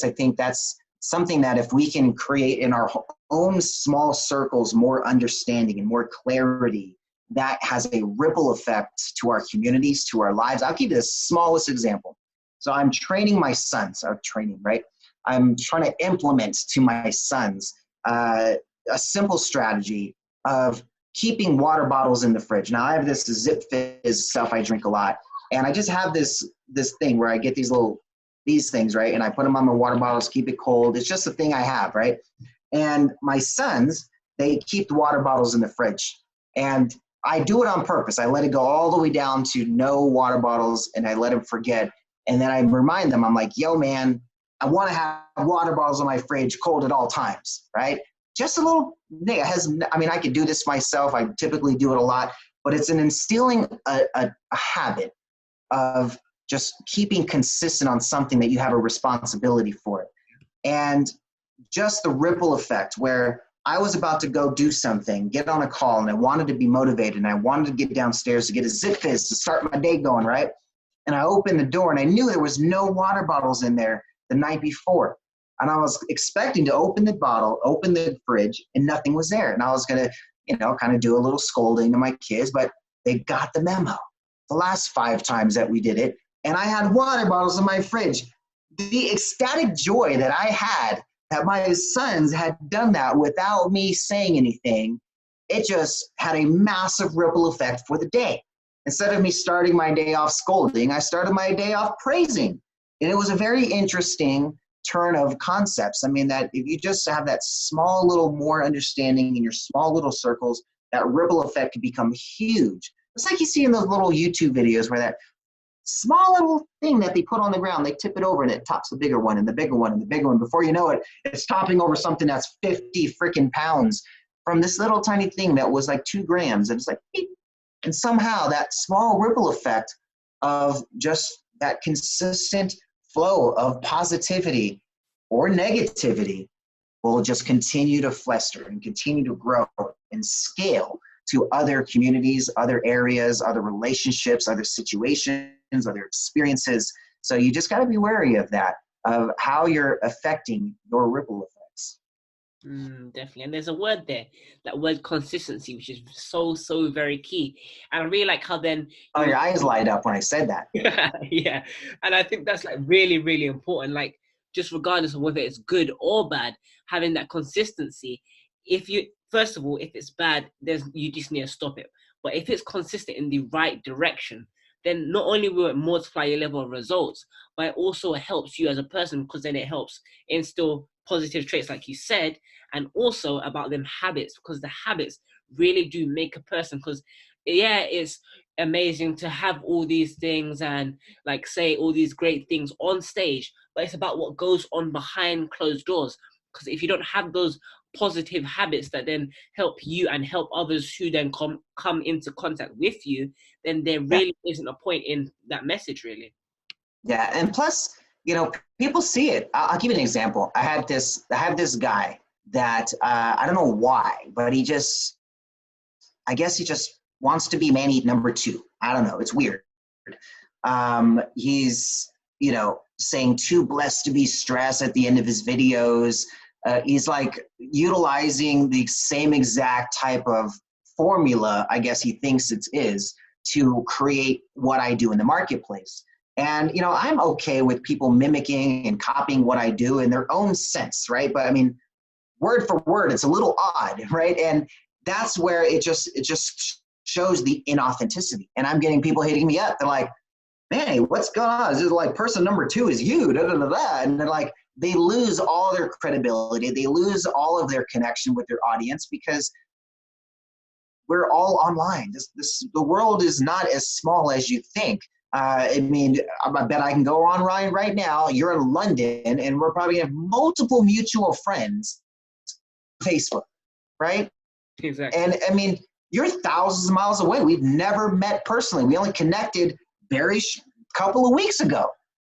I think that's something that if we can create in our own small circles more understanding and more clarity, that has a ripple effect to our communities, to our lives. I'll give you the smallest example. So I'm training my sons, right? I'm trying to implement to my sons a simple strategy of keeping water bottles in the fridge. Now I have this Zip Fizz stuff I drink a lot, and I just have this thing where I get these things, right? And I put them on my water bottles, keep it cold. It's just a thing I have, right? And my sons, they keep the water bottles in the fridge. And I do it on purpose. I let it go all the way down to no water bottles, and I let them forget. And then I remind them, I'm like, yo, man, I want to have water bottles in my fridge cold at all times, right? Just a little thing. I could do this myself. I typically do it a lot, but it's an instilling a habit of just keeping consistent on something that you have a responsibility for. And just the ripple effect where I was about to go do something, get on a call, and I wanted to be motivated, and I wanted to get downstairs to get a Zip Fizz to start my day going, right? And I opened the door, and I knew there was no water bottles in there the night before. And I was expecting to open the bottle, open the fridge, and nothing was there. And I was going to, kind of do a little scolding to my kids, but they got the memo. The last 5 times that we did it, and I had water bottles in my fridge. The ecstatic joy that I had that my sons had done that without me saying anything, it just had a massive ripple effect for the day. Instead of me starting my day off scolding, I started my day off praising. And it was a very interesting turn of concepts. I mean, that if you just have that small little more understanding in your small little circles, that ripple effect can become huge. It's like you see in those little YouTube videos where that small little thing that they put on the ground, they tip it over and it tops the bigger one and the bigger one and the bigger one. Before you know it, it's topping over something that's 50 freaking pounds from this little tiny thing that was like 2 grams. And it's like, beep. And somehow that small ripple effect of just that consistent flow of positivity or negativity will just continue to fester and continue to grow and scale to other communities, other areas, other relationships, other situations, other experiences. So you just got to be wary of that, of how you're affecting your ripple effects. Definitely. And there's a word there, that word consistency, which is so very key. And I really like how then... Oh, your eyes light up when I said that. Yeah. And I think that's like really important. Like, just regardless of whether it's good or bad, having that consistency. First of all, if it's bad, you just need to stop it. But if it's consistent in the right direction, then not only will it multiply your level of results, but it also helps you as a person, because then it helps instill positive traits, like you said, and also about them habits, because the habits really do make a person. Because yeah, it's amazing to have all these things and like say all these great things on stage, but it's about what goes on behind closed doors. Because if you don't have those positive habits that then help you and help others who then come into contact with you, then there really isn't a point in that message, really. Yeah, and plus, people see it. I'll give you an example. I have this guy that I don't know why, but I guess he just wants to be Manny number 2. I don't know. It's weird. He's, saying too blessed to be stressed at the end of his videos. He's like utilizing the same exact type of formula, I guess he thinks it is, to create what I do in the marketplace. And, I'm okay with people mimicking and copying what I do in their own sense, right? But I mean, word for word, it's a little odd, right? And that's where it just shows the inauthenticity. And I'm getting people hitting me up. They're like, Manny, what's going on? Is it like person number 2 is you, da, da, da, da. And they're like, they lose all their credibility. They lose all of their connection with their audience because we're all online. The world is not as small as you think. I bet I can go on Ryan right now. You're in London, and we're probably going to have multiple mutual friends on Facebook, right? Exactly. And I mean, you're thousands of miles away. We've never met personally. We only connected couple of weeks ago.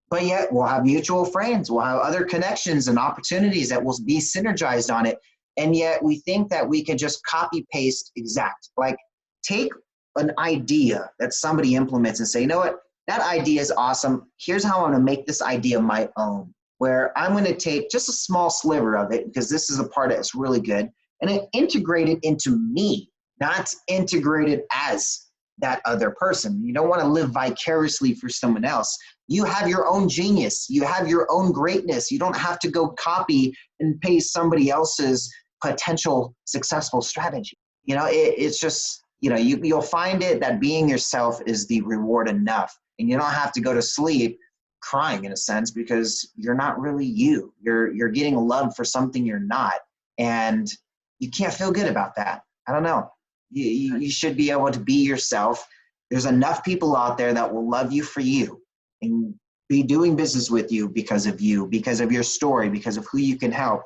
But yet we'll have mutual friends. We'll have other connections and opportunities that will be synergized on it. And yet we think that we can just copy paste exact. Like take an idea that somebody implements and say, you know what, that idea is awesome. Here's how I'm going to make this idea my own, where I'm going to take just a small sliver of it because this is a part that's really good and then integrate it into me, not integrate it as that other person. You don't want to live vicariously for someone else. You have your own genius. You have your own greatness. You don't have to go copy and paste somebody else's potential successful strategy. It's just, you'll find it that being yourself is the reward enough. And you don't have to go to sleep crying in a sense because you're not really you. You're getting love for something you're not. And you can't feel good about that. I don't know. You should be able to be yourself. There's enough people out there that will love you for you and be doing business with you, because of your story, because of who you can help.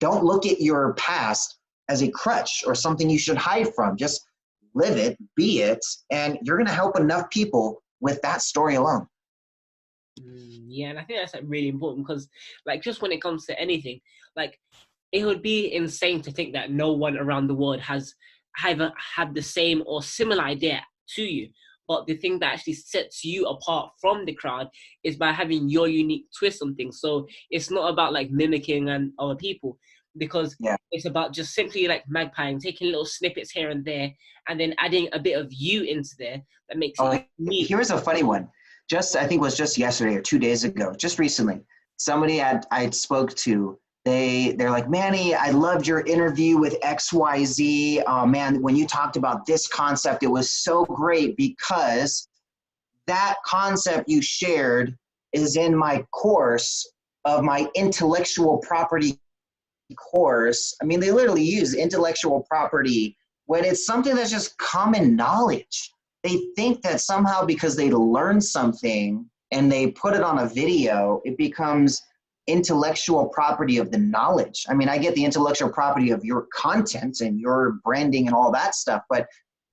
Don't look at your past as a crutch or something you should hide from. Just live it, be it, and you're going to help enough people with that story alone. Yeah, and I think that's really important because, just when it comes to anything, it would be insane to think that no one around the world has either had the same or similar idea to you. But the thing that actually sets you apart from the crowd is by having your unique twist on things. So it's not about mimicking and other people, because it's about just simply magpieing, taking little snippets here and there, and then adding a bit of you into there that makes it unique. Here's a funny one. I think it was just yesterday or 2 days ago, just recently, somebody I spoke to, they're like, Manny, I loved your interview with XYZ. Man, when you talked about this concept, it was so great because that concept you shared is in my course of my intellectual property course. I mean, they literally use intellectual property when it's something that's just common knowledge. They think that somehow because they learn something and they put it on a video, it becomes intellectual property of the knowledge. I mean, I get the intellectual property of your content and your branding and all that stuff, but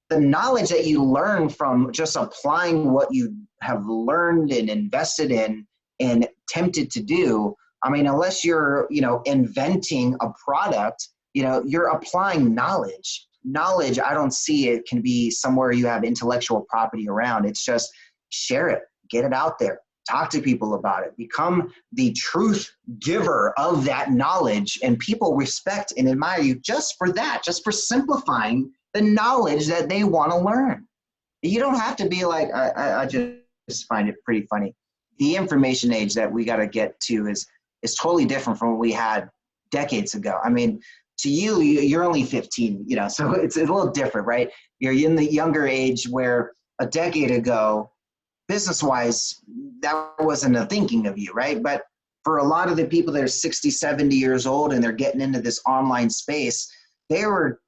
the knowledge that you learn from just applying what you have learned and invested in and tempted to do, I mean, unless you're, inventing a product, you're applying knowledge. Knowledge, I don't see it can be somewhere you have intellectual property around. It's just share it, get it out there. Talk to people about it. Become the truth giver of that knowledge, and people respect and admire you just for that, just for simplifying the knowledge that they want to learn. You don't have to be like, I just find it pretty funny. The information age that we got to get to is totally different from what we had decades ago. I mean, to you're only 15, so it's a little different, right? You're in the younger age where a decade ago, business-wise, that wasn't a thinking of you, right? But for a lot of the people that are 60, 70 years old and they're getting into this online space, they were,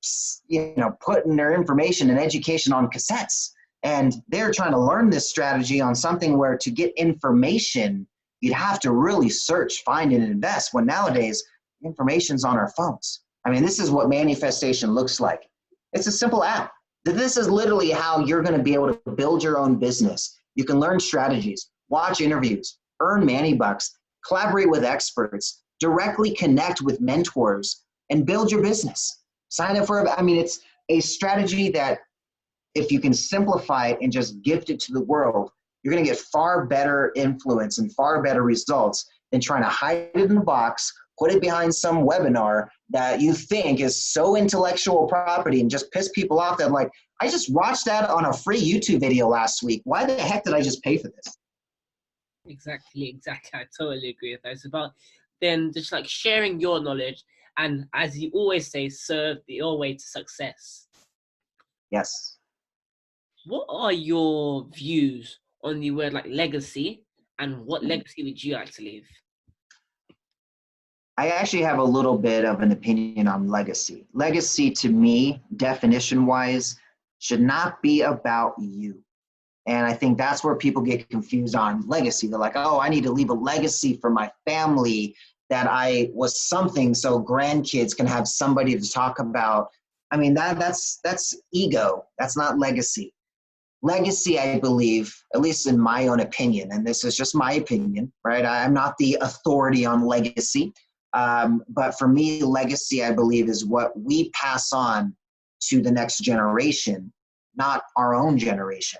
putting their information and education on cassettes. And they're trying to learn this strategy on something where to get information, you'd have to really search, find, and invest. When nowadays, information's on our phones. I mean, this is what manifestation looks like. It's a simple app. This is literally how you're going to be able to build your own business. You can learn strategies, watch interviews, earn Manny bucks, collaborate with experts, directly connect with mentors, and build your business. Sign up for, it's a strategy that if you can simplify it and just gift it to the world, you're going to get far better influence and far better results than trying to hide it in a box, put it behind some webinar that you think is so intellectual property and just piss people off that like, I just watched that on a free YouTube video last week. Why the heck did I just pay for this? Exactly. I totally agree with that. It's about then just like sharing your knowledge and, as you always say, serve your way to success. Yes. What are your views on the word like legacy, and what legacy would you like to leave? I actually have a little bit of an opinion on legacy. Legacy to me, definition-wise, should not be about you. And I think that's where people get confused on legacy. They're like, oh, I need to leave a legacy for my family that I was something so grandkids can have somebody to talk about. I mean, that's ego. That's not legacy. Legacy, I believe, at least in my own opinion, and this is just my opinion, right? I'm not the authority on legacy. But for me, legacy, I believe, is what we pass on to the next generation, not our own generation,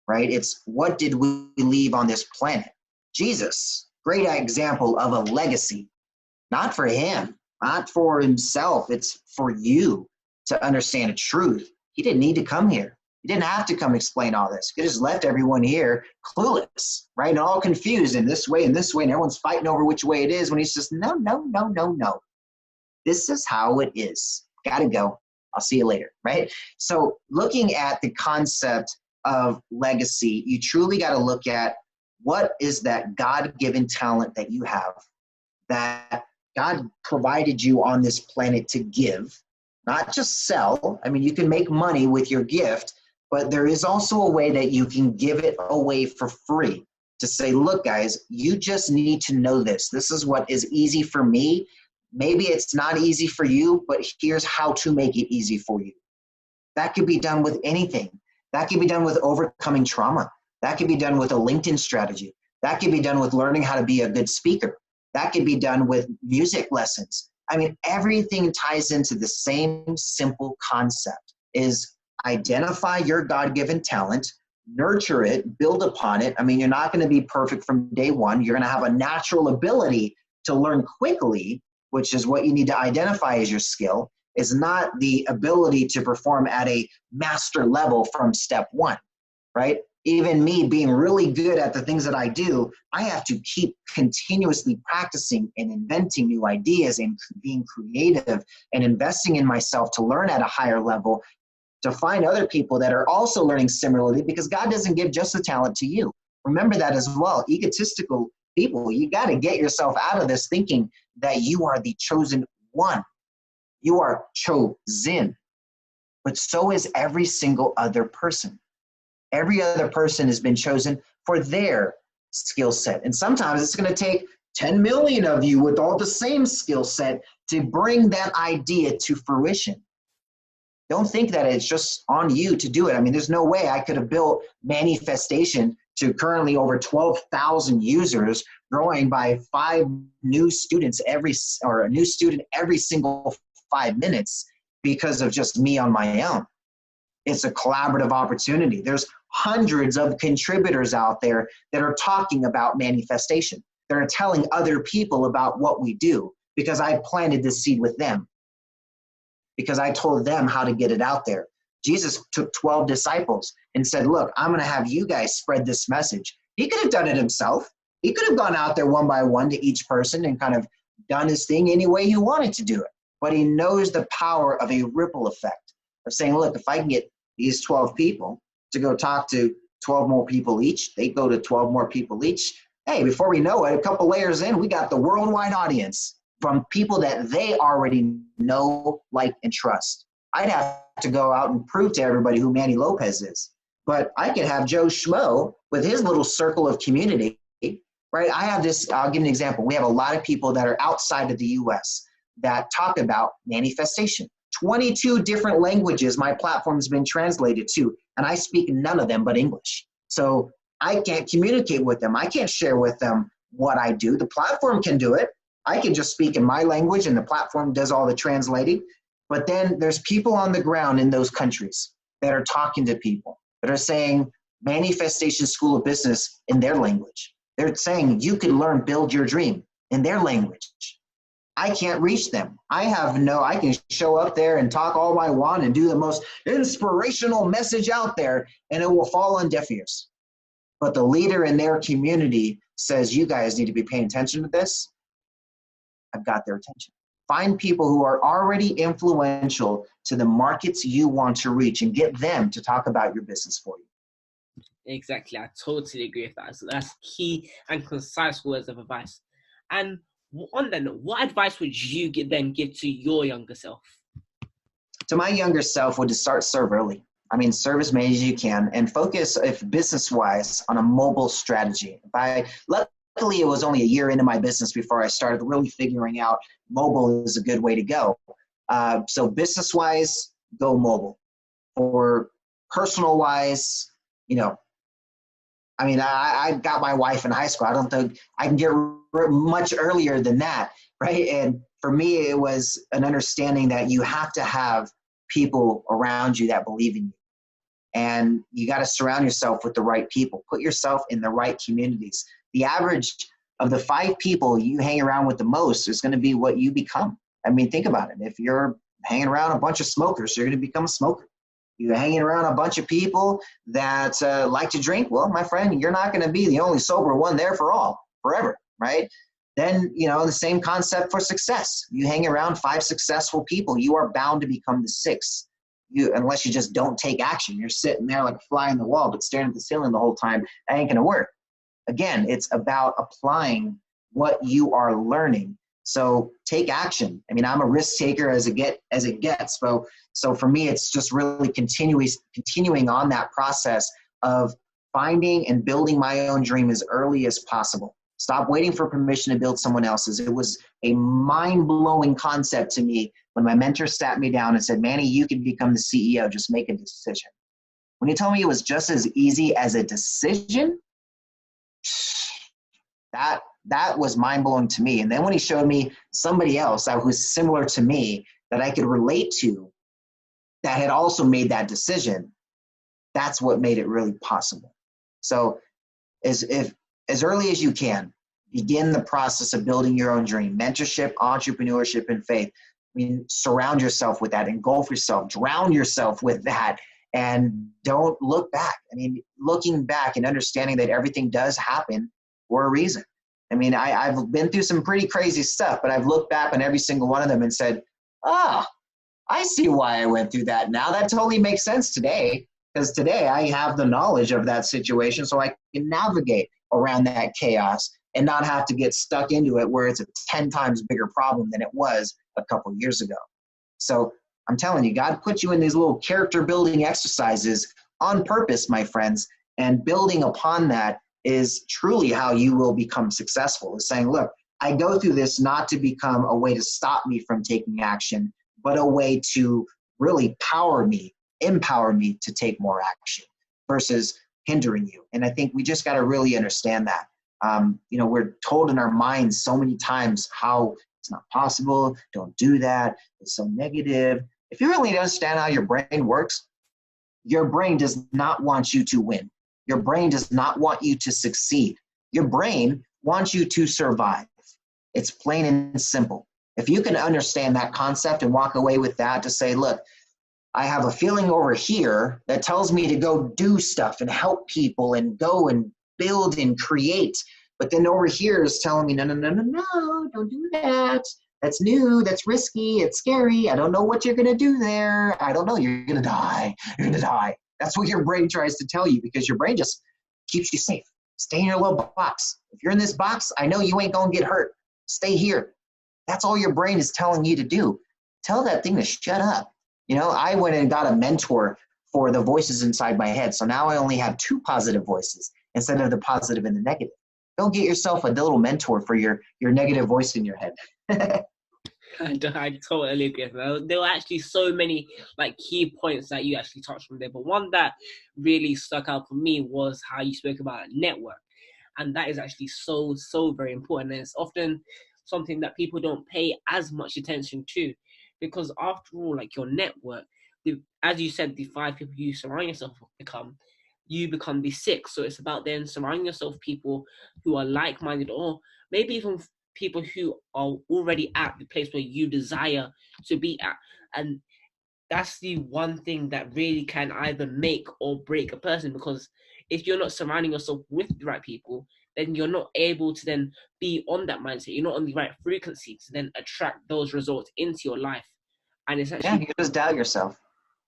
right? It's what did we leave on this planet? Jesus, great example of a legacy, not for him, not for himself. It's for you to understand the truth. He didn't need to come here. He didn't have to come explain all this. He just left everyone here clueless, right? And all confused in this way and this way, and everyone's fighting over which way it is when he's just, no. This is how it is. Gotta go. I'll see you later, right? So looking at the concept of legacy, you truly got to look at what is that God-given talent that you have, that God provided you on this planet to give, not just sell. I mean, you can make money with your gift, but there is also a way that you can give it away for free to say, look, guys, you just need to know this. This is what is easy for me. Maybe it's not easy for you, but here's how to make it easy for you. That could be done with anything. That could be done with overcoming trauma. That could be done with a LinkedIn strategy. That could be done with learning how to be a good speaker. That could be done with music lessons. I mean, everything ties into the same simple concept is identify your God-given talent, nurture it, build upon it. I mean, you're not going to be perfect from day one. You're going to have a natural ability to learn quickly, which is what you need to identify as your skill, is not the ability to perform at a master level from step one, right? Even me being really good at the things that I do, I have to keep continuously practicing and inventing new ideas and being creative and investing in myself to learn at a higher level, to find other people that are also learning similarly, because God doesn't give just the talent to you. Remember that as well. Egotistical people, you got to get yourself out of this thinking that you are the chosen one. You are chosen, but so is every single other person. Every other person has been chosen for their skill set. And sometimes it's going to take 10 million of you with all the same skill set to bring that idea to fruition. Don't think that it's just on you to do it. I mean, there's no way I could have built Manifestation to currently over 12,000 users, growing by 5 new students every single 5 minutes because of just me on my own. It's a collaborative opportunity. There's hundreds of contributors out there that are talking about manifestation. They're telling other people about what we do because I planted this seed with them, because I told them how to get it out there. Jesus took 12 disciples and said, look, I'm going to have you guys spread this message. He could have done it himself. He could have gone out there one by one to each person and kind of done his thing any way he wanted to do it. But he knows the power of a ripple effect of saying, look, if I can get these 12 people to go talk to 12 more people each, they go to 12 more people each. Hey, before we know it, a couple layers in, we got the worldwide audience from people that they already know, like, and trust. I'd have to go out and prove to everybody who Manny Lopez is. But I could have Joe Schmo with his little circle of community, right? I have this, I'll give an example. We have a lot of people that are outside of the US that talk about manifestation. 22 different languages my platform's been translated to, and I speak none of them but English. So I can't communicate with them. I can't share with them what I do. The platform can do it. I can just speak in my language and the platform does all the translating. But then there's people on the ground in those countries that are talking to people, that are saying Manifestation School of Business in their language. They're saying you can learn Build Your Dream in their language. I can't reach them. I can show up there and talk all I want and do the most inspirational message out there, and it will fall on deaf ears. But the leader in their community says, you guys need to be paying attention to this. I've got their attention. Find people who are already influential to the markets you want to reach and get them to talk about your business for you. Exactly. I totally agree with that. So that's key and concise words of advice. And on that note, what advice would you then give to your younger self? To my younger self would to serve early. I mean, serve as many as you can and focus, if business-wise, on a mobile strategy. Luckily, it was only a year into my business before I started really figuring out mobile is a good way to go. So business-wise, go mobile. For personal-wise, I got my wife in high school. I don't think I can get much earlier than that, right? And for me, it was an understanding that you have to have people around you that believe in you. And you got to surround yourself with the right people. Put yourself in the right communities. The average of the 5 people you hang around with the most is going to be what you become. I mean, think about it. If you're hanging around a bunch of smokers, you're going to become a smoker. You're hanging around a bunch of people that like to drink, well, my friend, you're not going to be the only sober one there forever, right? Then, the same concept for success. You hang around 5 successful people, you are bound to become the 6th. Unless you just don't take action. You're sitting there like a fly in the wall, but staring at the ceiling the whole time. That ain't going to work. Again, it's about applying what you are learning. So take action. I mean, I'm a risk taker as it gets. So for me, it's just really continuing on that process of finding and building my own dream as early as possible. Stop waiting for permission to build someone else's. It was a mind-blowing concept to me when my mentor sat me down and said, Manny, you can become the CEO, just make a decision. When he told me it was just as easy as a decision, that was mind-blowing to me. And then when he showed me somebody else that was similar to me that I could relate to that had also made that decision, that's what made it really possible. So as early as you can, begin the process of building your own dream, mentorship, entrepreneurship, and faith. I mean, surround yourself with that, engulf yourself, drown yourself with that, and don't look back. I mean, looking back and understanding that everything does happen for a reason. I mean, I've been through some pretty crazy stuff, but I've looked back on every single one of them and said, I see why I went through that now. That totally makes sense today, because today I have the knowledge of that situation so I can navigate around that chaos and not have to get stuck into it where it's a 10 times bigger problem than it was a couple years ago. So I'm telling you, God put you in these little character building exercises on purpose, my friends, and building upon that is truly how you will become successful. Is saying, look, I go through this not to become a way to stop me from taking action, but a way to really empower me to take more action versus hindering you. And I think we just got to really understand that. We're told in our minds so many times how it's not possible, don't do that, it's so negative. If you really understand how your brain works, your brain does not want you to win. Your brain does not want you to succeed. Your brain wants you to survive. It's plain and simple. If you can understand that concept and walk away with that to say, look, I have a feeling over here that tells me to go do stuff and help people and go and build and create. But then over here is telling me, no, don't do that. That's new, that's risky, it's scary. I don't know what you're gonna do there. I don't know, you're gonna die. That's what your brain tries to tell you, because your brain just keeps you safe. Stay in your little box. If you're in this box, I know you ain't gonna get hurt. Stay here. That's all your brain is telling you to do. Tell that thing to shut up. I went and got a mentor for the voices inside my head. So now I only have 2 positive voices instead of the positive and the negative. Don't get yourself a little mentor for your negative voice in your head. I totally agree. There were actually so many key points that you actually touched on there, but one that really stuck out for me was how you spoke about network, and that is actually so very important. And it's often something that people don't pay as much attention to, because after all, your network, as you said, the 5 people you surround yourself with you become the 6. So it's about then surrounding yourself with people who are like-minded, or maybe even people who are already at the place where you desire to be at. And that's the one thing that really can either make or break a person, because if you're not surrounding yourself with the right people, then you're not able to then be on that mindset. You're not on the right frequency to then attract those results into your life. And it's Yeah, actually you just doubt yourself.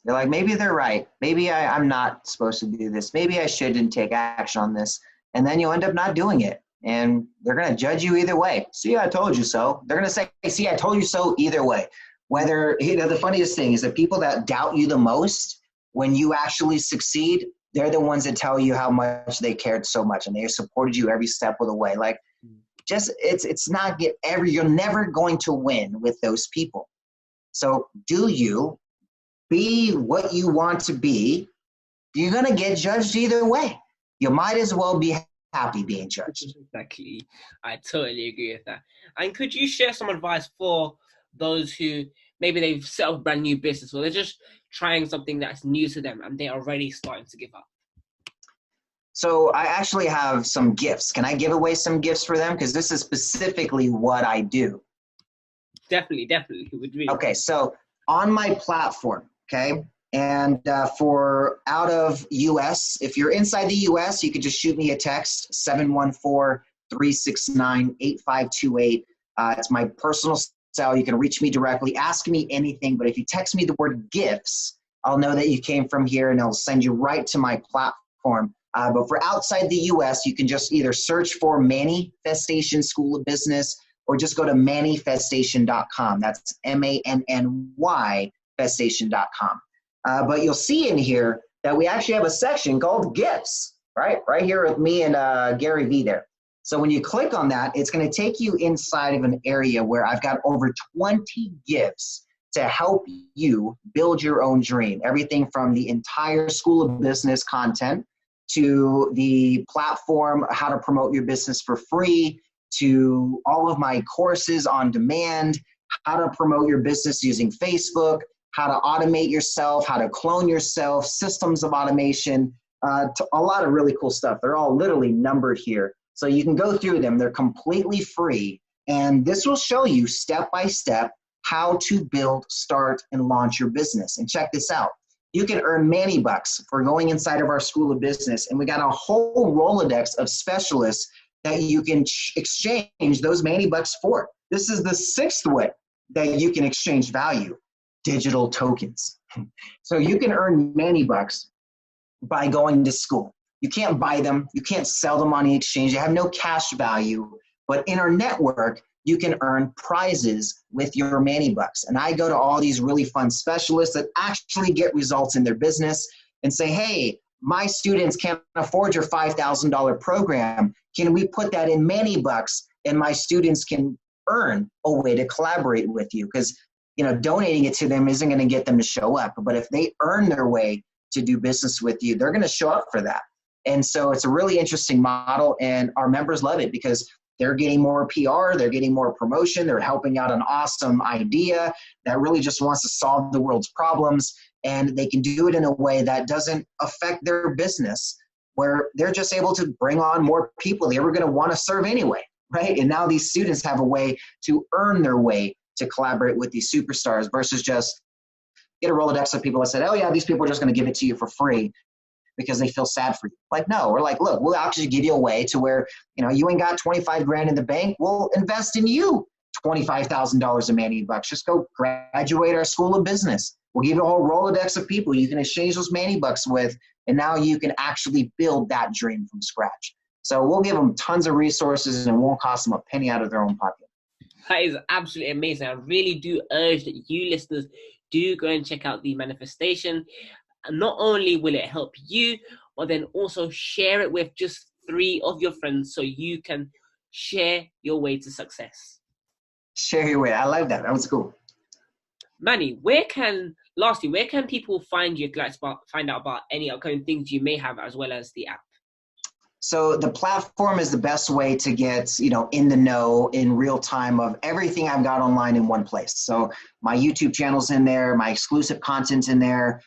You're like, maybe they're right. Maybe I'm not supposed to do this. Maybe I shouldn't take action on this. And then you'll end up not doing it. And they're going to judge you either way. See, I told you so. They're going to say, see, I told you so either way. Whether, the funniest thing is that people that doubt you the most, when you actually succeed, they're the ones that tell you how much they cared so much and they supported you every step of the way. Like, just, it's not you're never going to win with those people. So do you be what you want to be? You're going to get judged either way. You might as well be happy being judged. Exactly. I totally agree with that. And could you share some advice for those who maybe they've set up a brand new business, or they're just trying something that's new to them and they're already starting to give up? So I actually have some gifts. Can I give away some gifts for them? Because this is specifically what I do. Definitely. Would really. Okay, so on my platform, okay, and for out of US, if you're inside the US, you can just shoot me a text, 714-369-8528. It's my personal cell. You can reach me directly, ask me anything, but if you text me the word gifts, I'll know that you came from here and I'll send you right to my platform. But for outside the US, you can just either search for Manifestation School of Business or just go to manifestation.com. That's MANNY festation.com. But you'll see in here that we actually have a section called gifts, right here with me and Gary V there. So when you click on that, it's going to take you inside of an area where I've got over 20 gifts to help you build your own dream. Everything from the entire School of Business content to the platform, how to promote your business for free, to all of my courses on demand, how to promote your business using Facebook, how to automate yourself, how to clone yourself, systems of automation, to a lot of really cool stuff. They're all literally numbered here. So you can go through them. They're completely free. And this will show you step by step how to build, start, and launch your business. And check this out. You can earn Manny bucks for going inside of our School of Business. And we got a whole Rolodex of specialists that you can exchange those Manny bucks for. This is the 6th way that you can exchange value: digital tokens. So you can earn Manny bucks by going to school. You can't buy them. You can't sell them on the exchange. They have no cash value. But in our network, you can earn prizes with your Manny bucks. And I go to all these really fun specialists that actually get results in their business and say, hey, my students can't afford your $5,000 program. Can we put that in Manny bucks and my students can earn a way to collaborate with you? Because donating it to them isn't going to get them to show up. But if they earn their way to do business with you, they're going to show up for that. And so it's a really interesting model, and our members love it because they're getting more PR, they're getting more promotion, they're helping out an awesome idea that really just wants to solve the world's problems, and they can do it in a way that doesn't affect their business, where they're just able to bring on more people they were going to want to serve anyway, right? And now these students have a way to earn their way to collaborate with these superstars versus just get a Rolodex of people that said, oh yeah, these people are just going to give it to you for free because they feel sad for you. Like, no, we're like, look, we'll actually give you a way to where, you ain't got 25 grand in the bank. We'll invest in you $25,000 of Manny bucks. Just go graduate our School of Business. We'll give you a whole Rolodex of people you can exchange those Manny bucks with. And now you can actually build that dream from scratch. So we'll give them tons of resources and it won't cost them a penny out of their own pocket. That is absolutely amazing. I really do urge that you listeners do go and check out the manifestation. And not only will it help you, but then also share it with just 3 of your friends so you can share your way to success. Share your way. I like that. That was cool. Manny, where can people find you if you'd like to find out about any upcoming things you may have, as well as the app? So the platform is the best way to get, in the know in real time of everything I've got online in one place. So my YouTube channel's in there, my exclusive content's in there.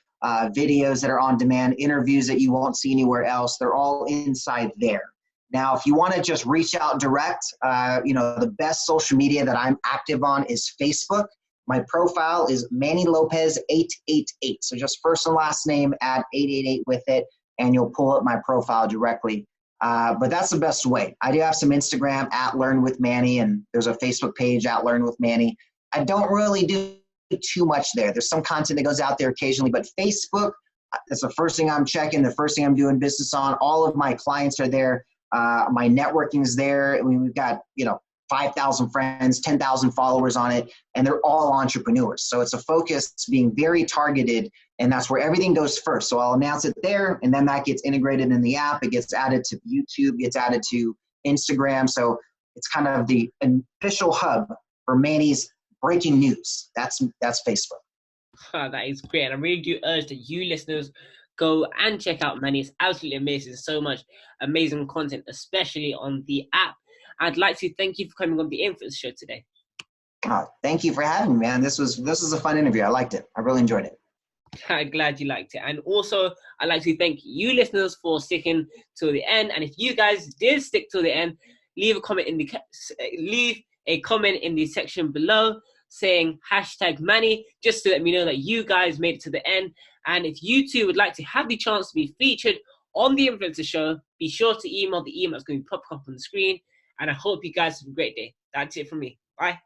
videos that are on demand, interviews that you won't see anywhere else. They're all inside there. Now, if you want to just reach out direct, the best social media that I'm active on is Facebook. My profile is Manny Lopez 888. So just first and last name, add 888 with it, and you'll pull up my profile directly. But that's the best way. I do have some Instagram at Learn with Manny, and there's a Facebook page at Learn with Manny. I don't really do too much there. There's some content that goes out there occasionally, but Facebook, that's the first thing I'm checking, the first thing I'm doing business on. All of my clients are there. My networking is there. I mean, we've got, 5,000 friends, 10,000 followers on it, and they're all entrepreneurs. So it's a focus being very targeted, and that's where everything goes first. So I'll announce it there, and then that gets integrated in the app. It gets added to YouTube, gets added to Instagram. So it's kind of the official hub for Manny's breaking news. That's Facebook. That is great. And I really do urge that you listeners go and check out Manny. It's absolutely amazing. There's so much amazing content, especially on the app. I'd like to thank you for coming on the Influence Show today. Thank you for having me, man. This was a fun interview. I liked it. I really enjoyed it. I'm glad you liked it. And also, I'd like to thank you listeners for sticking till the end. And if you guys did stick till the end, leave a comment in the section below saying #Manny, just to let me know that you guys made it to the end. And if you too would like to have the chance to be featured on the Influencer Show, be sure to email the email that's going to be popping up on the screen. And I hope you guys have a great day. That's it from me. Bye.